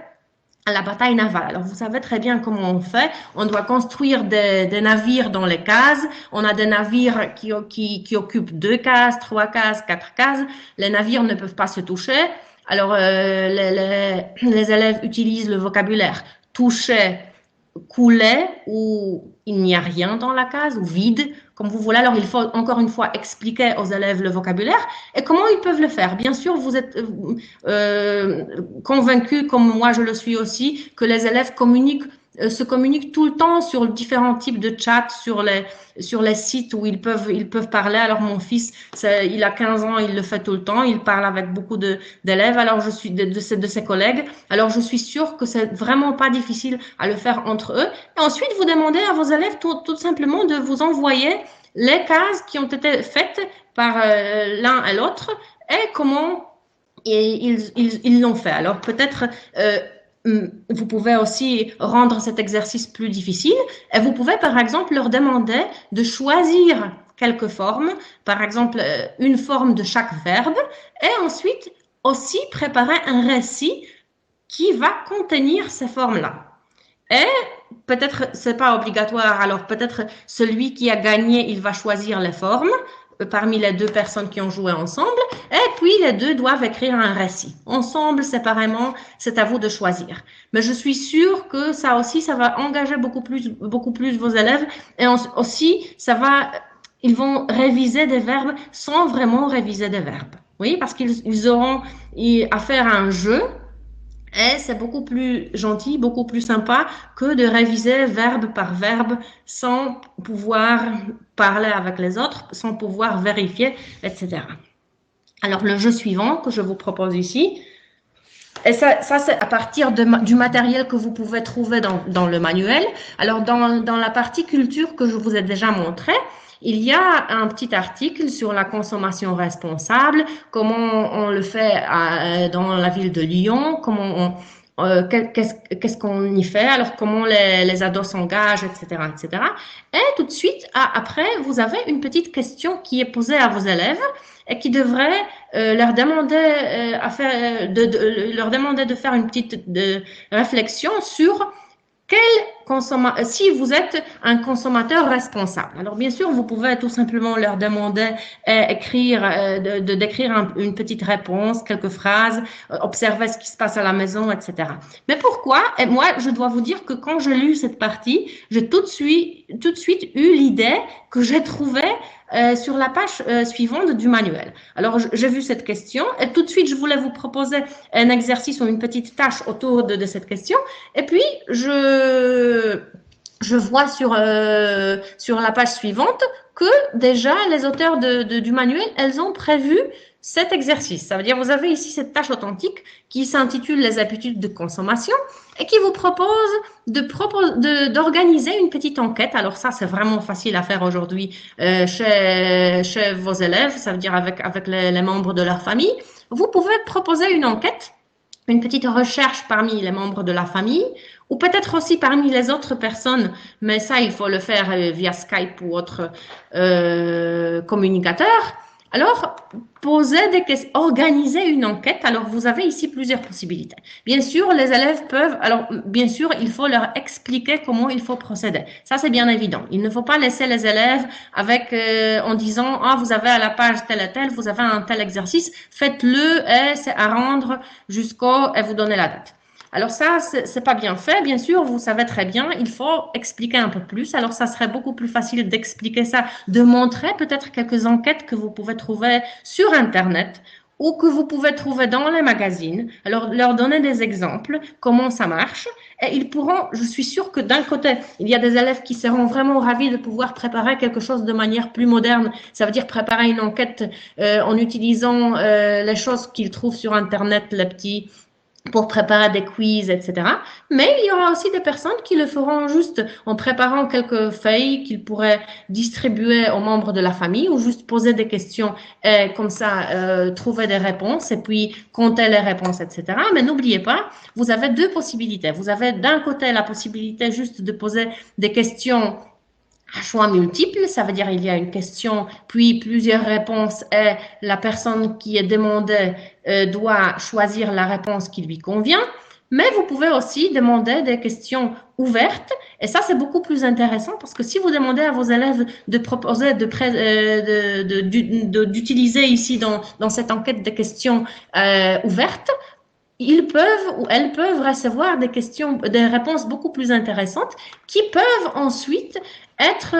à la bataille navale. Alors, vous savez très bien comment on fait. On doit construire des navires dans les cases. On a des navires qui occupent 2 cases, 3 cases, 4 cases. Les navires ne peuvent pas se toucher. Alors, les élèves utilisent le vocabulaire toucher, couler, ou il n'y a rien dans la case, ou vide, comme vous voulez. Alors, il faut encore une fois expliquer aux élèves le vocabulaire et comment ils peuvent le faire. Bien sûr, vous êtes convaincus, comme moi je le suis aussi, que les élèves se communiquent tout le temps sur différents types de chats, sur les sites où ils peuvent parler. Alors, mon fils, il a 15 ans, il le fait tout le temps, il parle avec beaucoup d'élèves, alors je suis de ses collègues. Alors, je suis sûre que c'est vraiment pas difficile à le faire entre eux. Et ensuite, vous demandez à vos élèves tout simplement de vous envoyer les cases qui ont été faites par l'un et l'autre et comment ils l'ont fait. Alors, peut-être vous pouvez aussi rendre cet exercice plus difficile et vous pouvez par exemple leur demander de choisir quelques formes, par exemple une forme de chaque verbe, et ensuite aussi préparer un récit qui va contenir ces formes-là. Et peut-être c'est pas obligatoire, alors peut-être celui qui a gagné, il va choisir les formes parmi les 2 personnes qui ont joué ensemble, et puis les 2 doivent écrire un récit. Ensemble, séparément, c'est à vous de choisir. Mais je suis sûre que ça aussi, ça va engager beaucoup plus vos élèves, et aussi, ils vont réviser des verbes sans vraiment réviser des verbes. Oui, parce qu'ils auront à faire un jeu. Et c'est beaucoup plus gentil, beaucoup plus sympa que de réviser verbe par verbe sans pouvoir parler avec les autres, sans pouvoir vérifier, etc. Alors, le jeu suivant que je vous propose ici, et ça c'est à partir du matériel que vous pouvez trouver dans le manuel. Alors, dans la partie culture que je vous ai déjà montré, il y a un petit article sur la consommation responsable, comment on le fait dans la ville de Lyon, qu'est-ce qu'on y fait, alors comment les ados s'engagent, etc., etc. Et tout de suite, après, vous avez une petite question qui est posée à vos élèves et qui devrait leur demander leur demander de faire une petite réflexion sur si vous êtes un consommateur responsable. Alors, bien sûr, vous pouvez tout simplement leur demander d'écrire une petite réponse, quelques phrases, observer ce qui se passe à la maison, etc. Mais pourquoi? Et moi, je dois vous dire que quand j'ai lu cette partie, j'ai tout de suite eu l'idée que j'ai trouvée sur la page suivante du manuel. Alors, j'ai vu cette question et tout de suite, je voulais vous proposer un exercice ou une petite tâche autour de cette question. Et puis, je vois sur la page suivante que déjà, les auteurs du manuel, elles ont prévu cet exercice. Ça veut dire, vous avez ici cette tâche authentique qui s'intitule les habitudes de consommation et qui vous propose d'organiser une petite enquête. Alors ça, c'est vraiment facile à faire aujourd'hui chez vos élèves, ça veut dire avec les membres de leur famille. Vous pouvez proposer une enquête, une petite recherche parmi les membres de la famille, ou peut-être aussi parmi les autres personnes, mais ça, il faut le faire via Skype ou autre communicateur. Alors, organiser une enquête. Alors, vous avez ici plusieurs possibilités. Bien sûr, les élèves peuvent, alors, bien sûr, il faut leur expliquer comment il faut procéder. Ça, c'est bien évident. Il ne faut pas laisser les élèves en disant, ah, vous avez à la page telle et telle, vous avez un tel exercice, faites-le et c'est à rendre et vous donnez la date. Alors ça, c'est pas bien fait. Bien sûr, vous savez très bien, il faut expliquer un peu plus. Alors ça serait beaucoup plus facile d'expliquer ça, de montrer peut-être quelques enquêtes que vous pouvez trouver sur Internet ou que vous pouvez trouver dans les magazines. Alors leur donner des exemples, comment ça marche. Et ils pourront, je suis sûre que d'un côté, il y a des élèves qui seront vraiment ravis de pouvoir préparer quelque chose de manière plus moderne. Ça veut dire préparer une enquête en utilisant les choses qu'ils trouvent sur Internet, pour préparer des quiz, etc. Mais il y aura aussi des personnes qui le feront juste en préparant quelques feuilles qu'ils pourraient distribuer aux membres de la famille ou juste poser des questions et comme ça trouver des réponses et puis compter les réponses, etc. Mais n'oubliez pas, vous avez 2 possibilités. Vous avez d'un côté la possibilité juste de poser des questions à choix multiple, ça veut dire il y a une question, puis plusieurs réponses et la personne qui est demandée doit choisir la réponse qui lui convient. mais vous pouvez aussi demander des questions ouvertes. Et ça, c'est beaucoup plus intéressant parce que si vous demandez à vos élèves de proposer, d'utiliser ici dans cette enquête des questions ouvertes, ils peuvent ou elles peuvent recevoir des réponses beaucoup plus intéressantes qui peuvent ensuite être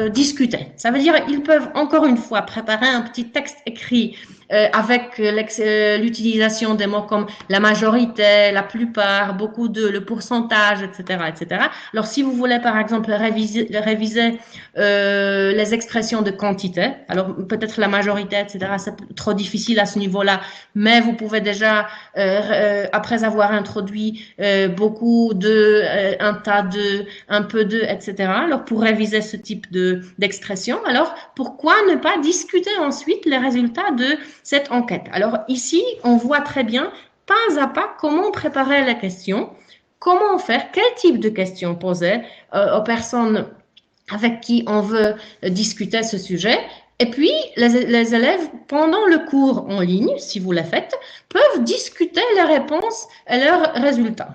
discutées. Ça veut dire ils peuvent encore une fois préparer un petit texte écrit avec l'utilisation des mots comme la majorité, la plupart, beaucoup de, le pourcentage, etc., etc. Alors si vous voulez par exemple réviser les expressions de quantité, alors peut-être la majorité, etc., c'est trop difficile à ce niveau-là, mais vous pouvez déjà, après avoir introduit beaucoup de, un tas de, un peu de, etc., alors pour réviser ce type d'expression, alors pourquoi ne pas discuter ensuite les résultats de cette enquête? Alors ici, on voit très bien, pas à pas, comment préparer la question, comment faire, quel type de questions poser aux personnes avec qui on veut discuter ce sujet. Et puis, les élèves, pendant le cours en ligne, si vous le faites, peuvent discuter les réponses et leurs résultats.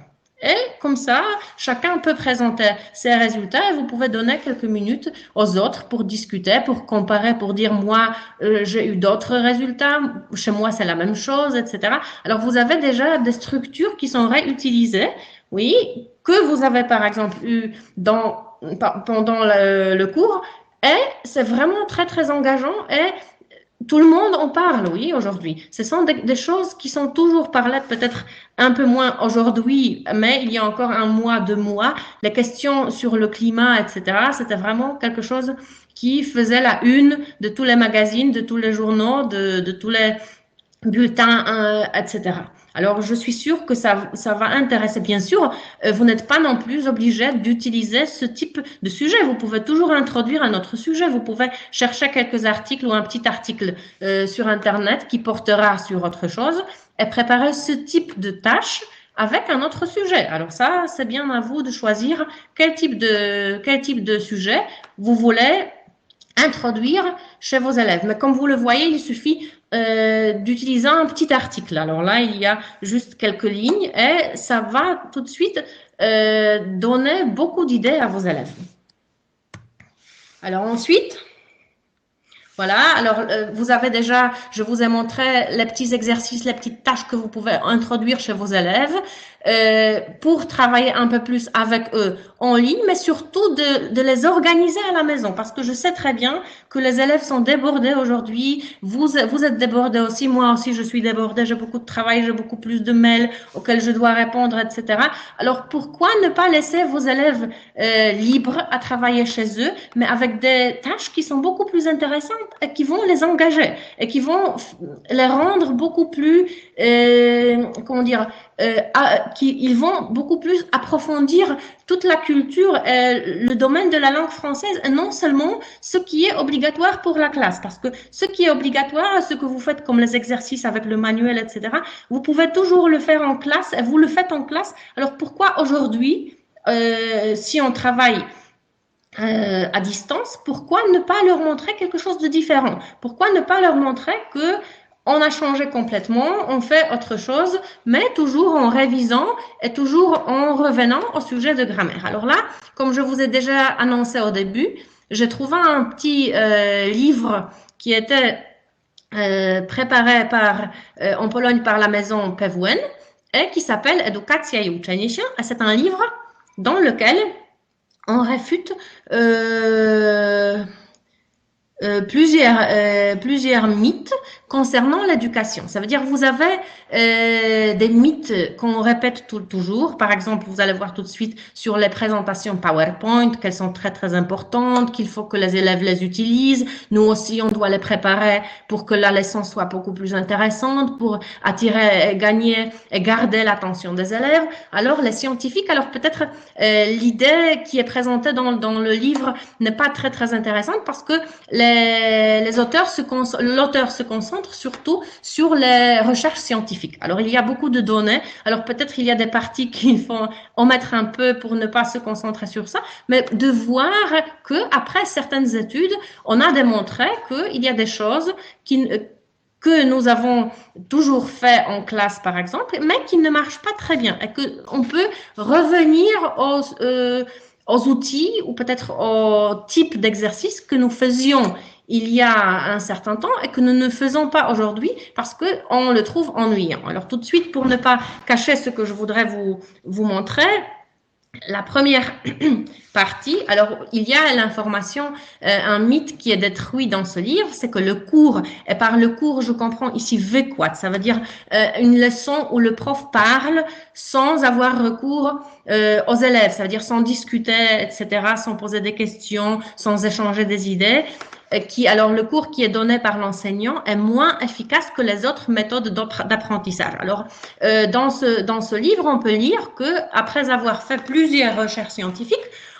Et comme ça, chacun peut présenter ses résultats et vous pouvez donner quelques minutes aux autres pour discuter, pour comparer, pour dire moi, j'ai eu d'autres résultats, chez moi c'est la même chose, etc. Alors vous avez déjà des structures qui sont réutilisées, oui, que vous avez par exemple eu pendant le cours et c'est vraiment très très engageant et tout le monde en parle, oui, aujourd'hui. Ce sont des choses qui sont toujours parlées, peut-être un peu moins aujourd'hui, mais il y a encore un mois, 2 mois, les questions sur le climat, etc., c'était vraiment quelque chose qui faisait la une de tous les magazines, de tous les journaux, de tous les bulletins, etc. Alors, je suis sûre que ça va intéresser. Bien sûr, vous n'êtes pas non plus obligé d'utiliser ce type de sujet. Vous pouvez toujours introduire un autre sujet. Vous pouvez chercher quelques articles ou un petit article sur Internet qui portera sur autre chose et préparer ce type de tâche avec un autre sujet. Alors ça, c'est bien à vous de choisir quel type de sujet vous voulez introduire chez vos élèves. Mais comme vous le voyez, il suffit d'utiliser un petit article. Alors là, il y a juste quelques lignes et ça va tout de suite donner beaucoup d'idées à vos élèves. Alors ensuite, voilà, alors vous avez déjà, je vous ai montré les petits exercices, les petites tâches que vous pouvez introduire chez vos élèves pour travailler un peu plus avec eux en ligne, mais surtout de les organiser à la maison parce que je sais très bien que les élèves sont débordés aujourd'hui, vous êtes débordés aussi, moi aussi je suis débordée, j'ai beaucoup de travail, j'ai beaucoup plus de mails auxquels je dois répondre, etc. Alors pourquoi ne pas laisser vos élèves libres à travailler chez eux, mais avec des tâches qui sont beaucoup plus intéressantes et qui vont les engager et qui vont les rendre beaucoup plus, comment dire, ils vont beaucoup plus approfondir toute la culture et le domaine de la langue française et non seulement ce qui est obligatoire pour la classe. Parce que ce qui est obligatoire, ce que vous faites comme les exercices avec le manuel, etc., vous pouvez toujours le faire en classe et vous le faites en classe. Alors pourquoi aujourd'hui, si on travaille à distance, pourquoi ne pas leur montrer quelque chose de différent? Pourquoi ne pas leur montrer que on a changé complètement, on fait autre chose, mais toujours en révisant et toujours en revenant au sujet de grammaire. Alors là, comme je vous ai déjà annoncé au début, j'ai trouvé un petit livre qui était préparé en Pologne par la maison PWN et qui s'appelle Edukacja i uczenie się. Et c'est un livre dans lequel on réfute plusieurs mythes concernant l'éducation. Ça veut dire que vous avez des mythes qu'on répète toujours. Par exemple, vous allez voir tout de suite sur les présentations PowerPoint qu'elles sont très très importantes, qu'il faut que les élèves les utilisent. Nous aussi, on doit les préparer pour que la leçon soit beaucoup plus intéressante, pour attirer, gagner et garder l'attention des élèves. Alors, les scientifiques, alors peut-être l'idée qui est présentée dans le livre n'est pas très très intéressante parce que l'auteur se concentre surtout sur les recherches scientifiques. Alors, il y a beaucoup de données. Alors, peut-être il y a des parties qu'il faut omettre un peu pour ne pas se concentrer sur ça, mais de voir que après certaines études, on a démontré qu'il y a des choses que nous avons toujours fait en classe, par exemple, mais qui ne marche pas très bien et qu'on peut revenir aux outils ou peut-être au type d'exercice que nous faisions il y a un certain temps et que nous ne faisons pas aujourd'hui parce qu'on le trouve ennuyant. Alors tout de suite, pour ne pas cacher ce que je voudrais vous montrer, la première partie, alors il y a l'information, un mythe qui est détruit dans ce livre, c'est que le cours, et par le cours je comprends ici VQuat, ça veut dire une leçon où le prof parle sans avoir recours aux élèves, ça veut dire sans discuter, etc., sans poser des questions, sans échanger des idées. Alors le cours qui est donné par l'enseignant est moins efficace que les autres méthodes d'apprentissage. Alors dans ce livre, on peut lire que après avoir fait plusieurs recherches scientifiques,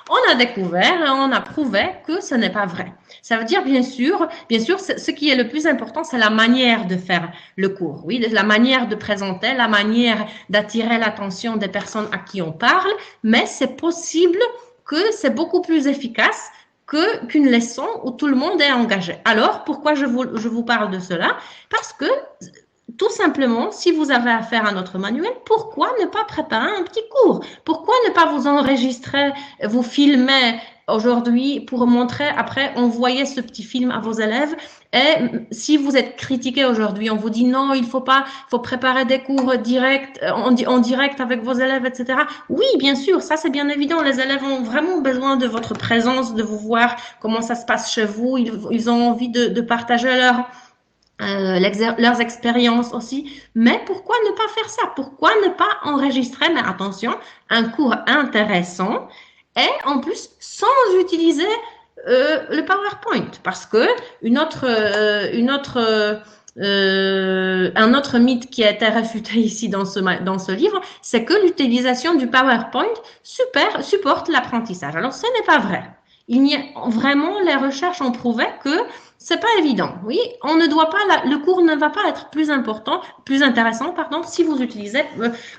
on a découvert et on a prouvé que ce n'est pas vrai. Ça veut dire bien sûr, ce qui est le plus important, c'est la manière de faire le cours, oui, la manière de présenter, la manière d'attirer l'attention des personnes à qui on parle, mais c'est possible que c'est beaucoup plus efficace qu'une leçon où tout le monde est engagé. Alors, pourquoi je vous parle de cela? Parce que, tout simplement, si vous avez affaire à notre manuel, pourquoi ne pas préparer un petit cours? Pourquoi ne pas vous enregistrer, vous filmer aujourd'hui pour montrer, après, envoyer ce petit film à vos élèves? Et si vous êtes critiqué aujourd'hui, on vous dit non, il faut préparer des cours directs, en direct avec vos élèves, etc. Oui, bien sûr, ça c'est bien évident. Les élèves ont vraiment besoin de votre présence, de vous voir comment ça se passe chez vous. Ils ont envie de partager leurs expériences aussi. Mais pourquoi ne pas faire ça? Pourquoi ne pas enregistrer, mais attention, un cours intéressant et en plus sans utiliser le PowerPoint? Parce que un autre mythe qui a été réfuté ici dans ce livre, c'est que l'utilisation du PowerPoint supporte l'apprentissage. Alors, ce n'est pas vrai. Vraiment, les recherches ont prouvé que c'est pas évident. Oui, on ne doit pas, le cours ne va pas être plus intéressant, pardon, si vous utilisez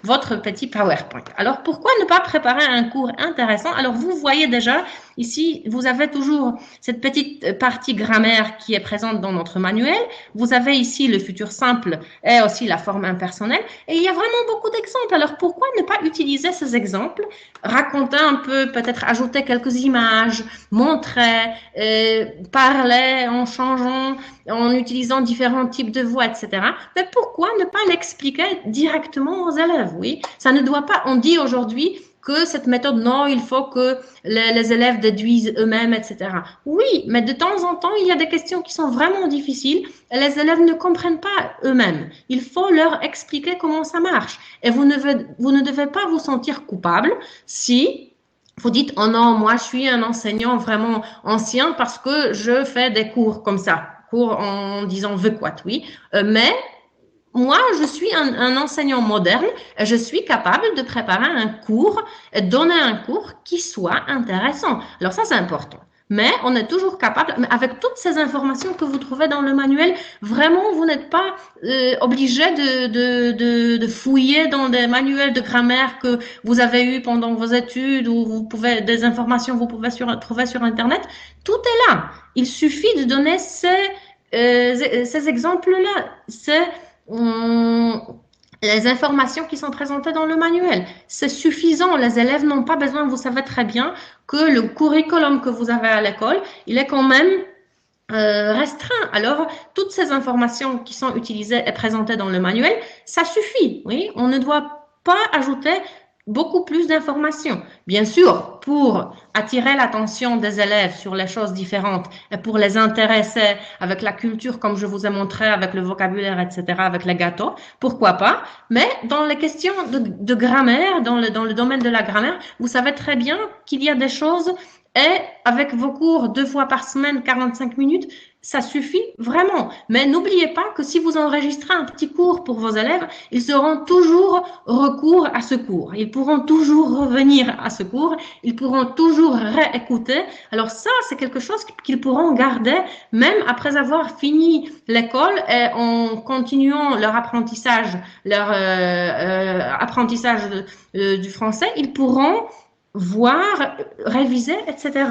votre petit PowerPoint. Alors, pourquoi ne pas préparer un cours intéressant? Alors, vous voyez déjà, ici, vous avez toujours cette petite partie grammaire qui est présente dans notre manuel. Vous avez ici le futur simple et aussi la forme impersonnelle. Et il y a vraiment beaucoup d'exemples. Alors, pourquoi ne pas utiliser ces exemples, raconter un peu, peut-être ajouter quelques images, montrer, parler en changeant, en utilisant différents types de voix, etc. Mais pourquoi ne pas l'expliquer directement aux élèves? Oui, ça ne doit pas, on dit aujourd'hui que cette méthode, non, il faut que les élèves déduisent eux-mêmes, etc. Oui, mais de temps en temps, il y a des questions qui sont vraiment difficiles et les élèves ne comprennent pas eux-mêmes. Il faut leur expliquer comment ça marche. Et vous ne devez pas vous sentir coupable si vous dites, oh non, moi je suis un enseignant vraiment ancien parce que je fais des cours comme ça, cours en disant VQuat, oui. Mais moi, je suis un enseignant moderne et je suis capable de préparer un cours, donner un cours qui soit intéressant. Alors ça, c'est important. Mais on est toujours capable, avec toutes ces informations que vous trouvez dans le manuel, vraiment, vous n'êtes pas obligé de fouiller dans des manuels de grammaire que vous avez eus pendant vos études ou des informations que vous pouvez trouver sur Internet. Tout est là. Il suffit de donner ces exemples-là. Les informations qui sont présentées dans le manuel. C'est suffisant. Les élèves n'ont pas besoin, vous savez très bien, que le curriculum que vous avez à l'école, il est quand même restreint. Alors, toutes ces informations qui sont utilisées et présentées dans le manuel, ça suffit. Oui, on ne doit pas ajouter beaucoup plus d'informations. Bien sûr, pour attirer l'attention des élèves sur les choses différentes et pour les intéresser avec la culture, comme je vous ai montré, avec le vocabulaire, etc., avec les gâteaux, pourquoi pas. Mais dans les questions de grammaire, dans le domaine de la grammaire, vous savez très bien qu'il y a des choses et avec vos cours 2 fois par semaine, 45 minutes, ça suffit vraiment. Mais n'oubliez pas que si vous enregistrez un petit cours pour vos élèves, ils auront toujours recours à ce cours. Ils pourront toujours revenir à ce cours. Ils pourront toujours réécouter. Alors ça, c'est quelque chose qu'ils pourront garder même après avoir fini l'école et en continuant leur apprentissage, du français, ils pourront voir, réviser, etc.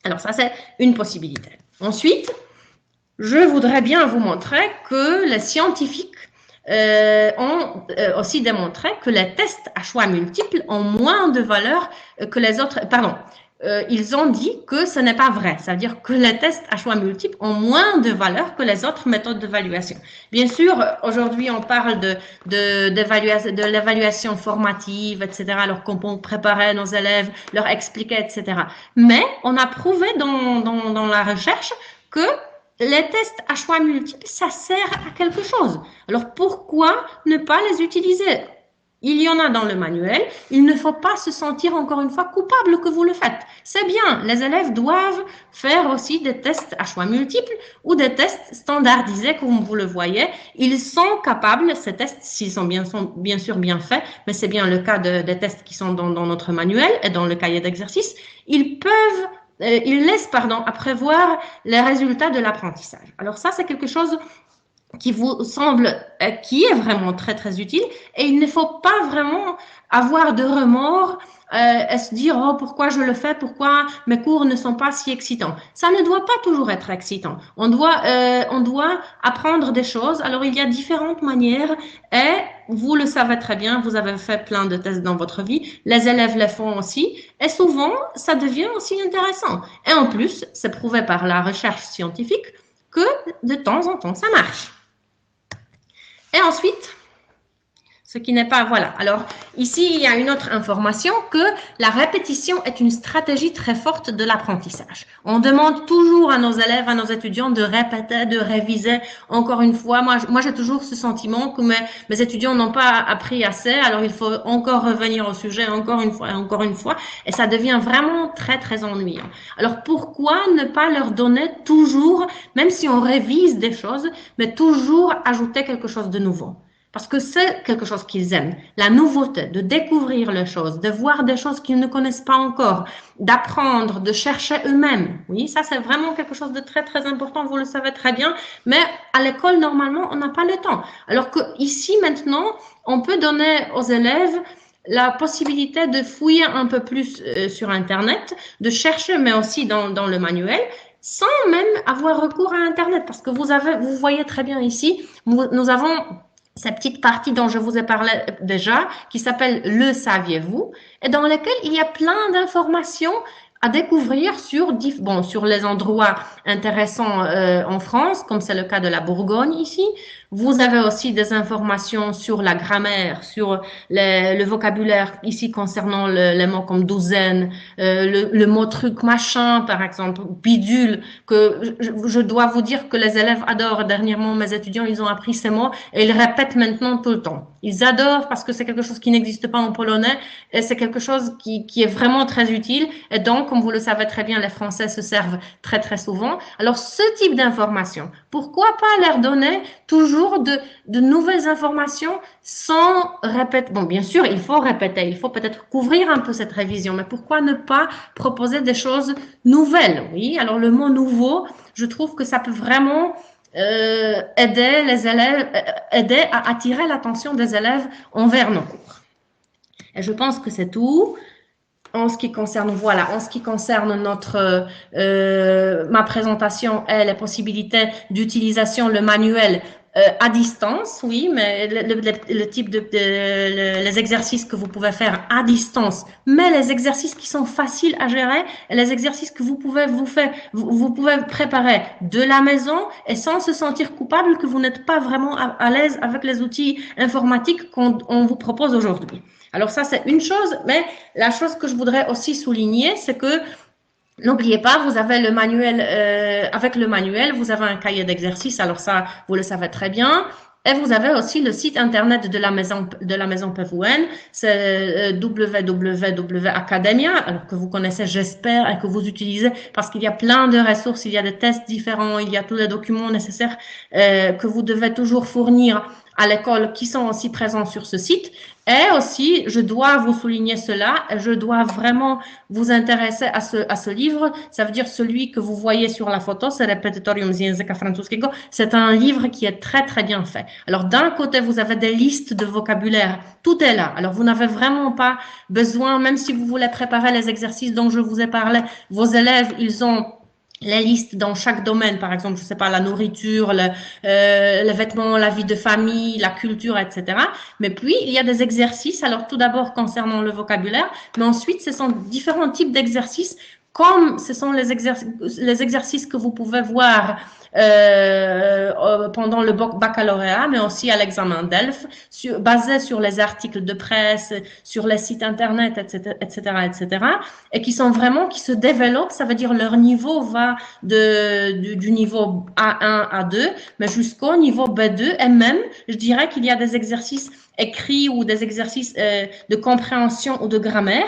Alors ça, c'est une possibilité. Ensuite, je voudrais bien vous montrer que les scientifiques ont aussi démontré que les tests à choix multiples ont moins de valeur que les autres. Pardon, ils ont dit que ce n'est pas vrai. Ça veut dire que les tests à choix multiples ont moins de valeur que les autres méthodes d'évaluation. Bien sûr, aujourd'hui, on parle de l'évaluation formative, etc., alors qu'on peut préparer nos élèves, leur expliquer, etc. Mais on a prouvé dans la recherche que les tests à choix multiples, ça sert à quelque chose. Alors pourquoi ne pas les utiliser? Il y en a dans le manuel. Il ne faut pas se sentir encore une fois coupable que vous le faites. C'est bien, les élèves doivent faire aussi des tests à choix multiples ou des tests standardisés comme vous le voyez. Ils sont capables, ces tests, s'ils sont bien sûr bien faits, mais c'est bien le cas des tests qui sont dans notre manuel et dans le cahier d'exercice, ils laissent à prévoir les résultats de l'apprentissage. Alors ça, c'est quelque chose qui vous semble, qui est vraiment très, très utile. Et il ne faut pas vraiment avoir de remords et se dire, oh, pourquoi je le fais, pourquoi mes cours ne sont pas si excitants. Ça ne doit pas toujours être excitant. On doit apprendre des choses. Alors, il y a différentes manières et vous le savez très bien, vous avez fait plein de tests dans votre vie. Les élèves les font aussi. Et souvent, ça devient aussi intéressant. Et en plus, c'est prouvé par la recherche scientifique que de temps en temps, ça marche. Et ensuite, ce qui n'est pas, voilà. Alors, ici, il y a une autre information que la répétition est une stratégie très forte de l'apprentissage. On demande toujours à nos élèves, à nos étudiants de répéter, de réviser encore une fois. Moi j'ai toujours ce sentiment que mes étudiants n'ont pas appris assez, alors il faut encore revenir au sujet encore une fois et encore une fois. Et ça devient vraiment très, très ennuyant. Alors, pourquoi ne pas leur donner toujours, même si on révise des choses, mais toujours ajouter quelque chose de nouveau? Parce que c'est quelque chose qu'ils aiment, la nouveauté, de découvrir les choses, de voir des choses qu'ils ne connaissent pas encore, d'apprendre, de chercher eux-mêmes. Oui, ça c'est vraiment quelque chose de très très important, vous le savez très bien, mais à l'école normalement on n'a pas le temps. Alors que ici maintenant, on peut donner aux élèves la possibilité de fouiller un peu plus sur Internet, de chercher, mais aussi dans le manuel, sans même avoir recours à Internet, parce que vous voyez très bien ici, nous avons cette petite partie dont je vous ai parlé déjà, qui s'appelle Le saviez-vous, et dans laquelle il y a plein d'informations à découvrir sur les endroits intéressants en France, comme c'est le cas de la Bourgogne ici. Vous avez aussi des informations sur la grammaire, sur le vocabulaire ici concernant les mots comme douzaine, le mot truc machin par exemple, bidule, que je dois vous dire que les élèves adorent. Dernièrement, mes étudiants, ils ont appris ces mots et ils répètent maintenant tout le temps. Ils adorent parce que c'est quelque chose qui n'existe pas en polonais et c'est quelque chose qui est vraiment très utile. Et donc, comme vous le savez très bien, les Français se servent très, très souvent. Alors, ce type d'informations, pourquoi pas leur donner toujours de nouvelles informations sans répéter? Bon, bien sûr, il faut répéter, il faut peut-être couvrir un peu cette révision, mais pourquoi ne pas proposer des choses nouvelles? Oui, alors le mot nouveau, je trouve que ça peut vraiment aider les élèves, aider à attirer l'attention des élèves envers nos cours. Et je pense que c'est tout. En ce qui concerne ma présentation et les possibilités d'utilisation, le manuel à distance, oui, mais le type les exercices que vous pouvez faire à distance, mais les exercices qui sont faciles à gérer, et les exercices que vous pouvez vous pouvez préparer de la maison et sans se sentir coupable que vous n'êtes pas vraiment à l'aise avec les outils informatiques qu'on vous propose aujourd'hui. Alors ça, c'est une chose, mais la chose que je voudrais aussi souligner, c'est que n'oubliez pas, vous avez le manuel, avec le manuel, vous avez un cahier d'exercice, alors ça, vous le savez très bien. Et vous avez aussi le site internet de la maison PVN, c'est www.academia, alors que vous connaissez, j'espère, et que vous utilisez, parce qu'il y a plein de ressources, il y a des tests différents, il y a tous les documents nécessaires que vous devez toujours fournir à l'école qui sont aussi présents sur ce site. Et aussi, je dois vous souligner cela, je dois vraiment vous intéresser à ce livre. Ça veut dire celui que vous voyez sur la photo, c'est Repetitorium z języka francuskiego. C'est un livre qui est très, très bien fait. Alors, d'un côté, vous avez des listes de vocabulaire. Tout est là. Alors, vous n'avez vraiment pas besoin, même si vous voulez préparer les exercices dont je vous ai parlé, vos élèves, ils ont les listes dans chaque domaine, par exemple, je sais pas, la nourriture, les vêtements, la vie de famille, la culture, etc. Mais puis, il y a des exercices. Alors, tout d'abord, concernant le vocabulaire, mais ensuite, ce sont différents types d'exercices, comme ce sont les exercices que vous pouvez voir pendant le baccalauréat, mais aussi à l'examen DELF, basés sur les articles de presse, sur les sites internet, etc., etc., etc., et qui sont vraiment, qui se développent. Ça veut dire leur niveau va du niveau A1 à 2, mais jusqu'au niveau B2, et même, je dirais qu'il y a des exercices écrits ou des exercices de compréhension ou de grammaire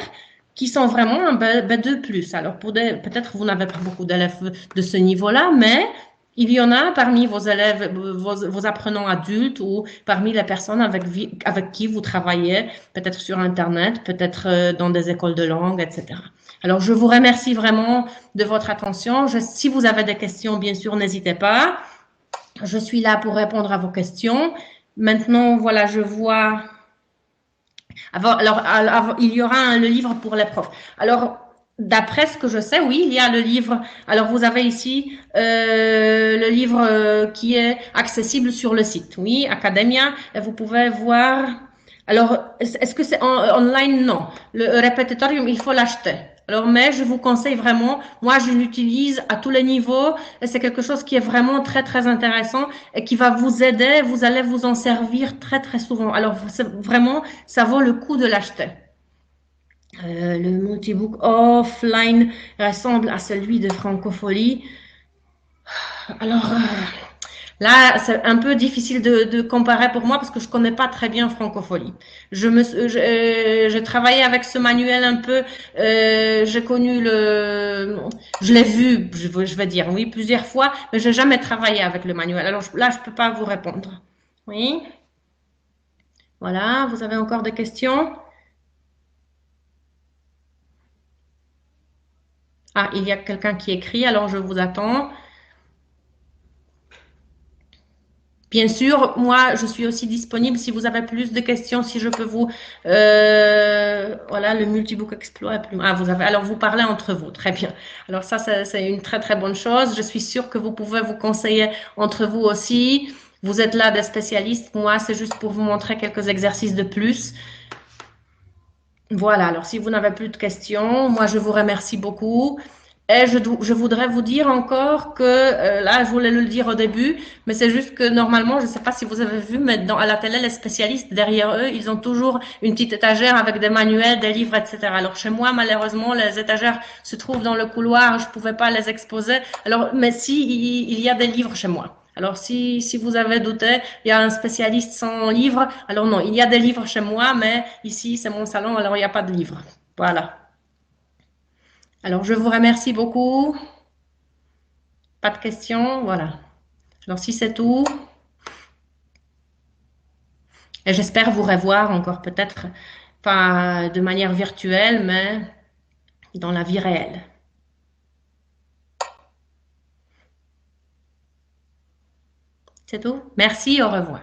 qui sont vraiment un B2+. Alors, peut-être vous n'avez pas beaucoup d'élèves de ce niveau-là, mais il y en a parmi vos élèves, vos apprenants adultes ou parmi les personnes avec qui vous travaillez, peut-être sur Internet, peut-être dans des écoles de langue, etc. Alors, je vous remercie vraiment de votre attention. Si vous avez des questions, bien sûr, n'hésitez pas. Je suis là pour répondre à vos questions. Maintenant, voilà, je vois. Alors, il y aura le livre pour les profs. Alors, d'après ce que je sais, oui, il y a le livre. Alors, vous avez ici le livre qui est accessible sur le site. Oui, Academia. Et vous pouvez voir. Alors, est-ce que c'est online? Non. Le répétitorium, il faut l'acheter. Alors, mais je vous conseille vraiment, moi, je l'utilise à tous les niveaux et c'est quelque chose qui est vraiment très, très intéressant et qui va vous aider. Vous allez vous en servir très, très souvent. Alors, vraiment, ça vaut le coup de l'acheter. Le multibook offline ressemble à celui de Francophonie. Alors, là, c'est un peu difficile de comparer pour moi parce que je connais pas très bien Francophonie. J'ai travaillé avec ce manuel un peu, j'ai connu je l'ai vu, je vais dire, oui, plusieurs fois, mais j'ai jamais travaillé avec le manuel. Alors là, je peux pas vous répondre. Oui, voilà, vous avez encore des questions? Ah, il y a quelqu'un qui écrit, alors je vous attends. Bien sûr, moi, je suis aussi disponible si vous avez plus de questions, si je peux vous, voilà, le multibook exploit. Ah, alors vous parlez entre vous, très bien. Alors ça, c'est une très très bonne chose. Je suis sûre que vous pouvez vous conseiller entre vous aussi. Vous êtes là des spécialistes. Moi, c'est juste pour vous montrer quelques exercices de plus. Voilà, alors si vous n'avez plus de questions, moi je vous remercie beaucoup. Et je voudrais vous dire encore que, là je voulais le dire au début, mais c'est juste que normalement, je ne sais pas si vous avez vu, mais à la télé, les spécialistes, derrière eux, ils ont toujours une petite étagère avec des manuels, des livres, etc. Alors chez moi, malheureusement, les étagères se trouvent dans le couloir, je ne pouvais pas les exposer. Alors, mais si, il y a des livres chez moi. Alors, si vous avez douté, il y a un spécialiste sans livre. Alors non, il y a des livres chez moi, mais ici, c'est mon salon, alors il n'y a pas de livres. Voilà. Alors, je vous remercie beaucoup. Pas de questions, voilà. Alors, si c'est tout, et j'espère vous revoir encore peut-être, pas de manière virtuelle, mais dans la vie réelle. C'est tout. Merci, au revoir.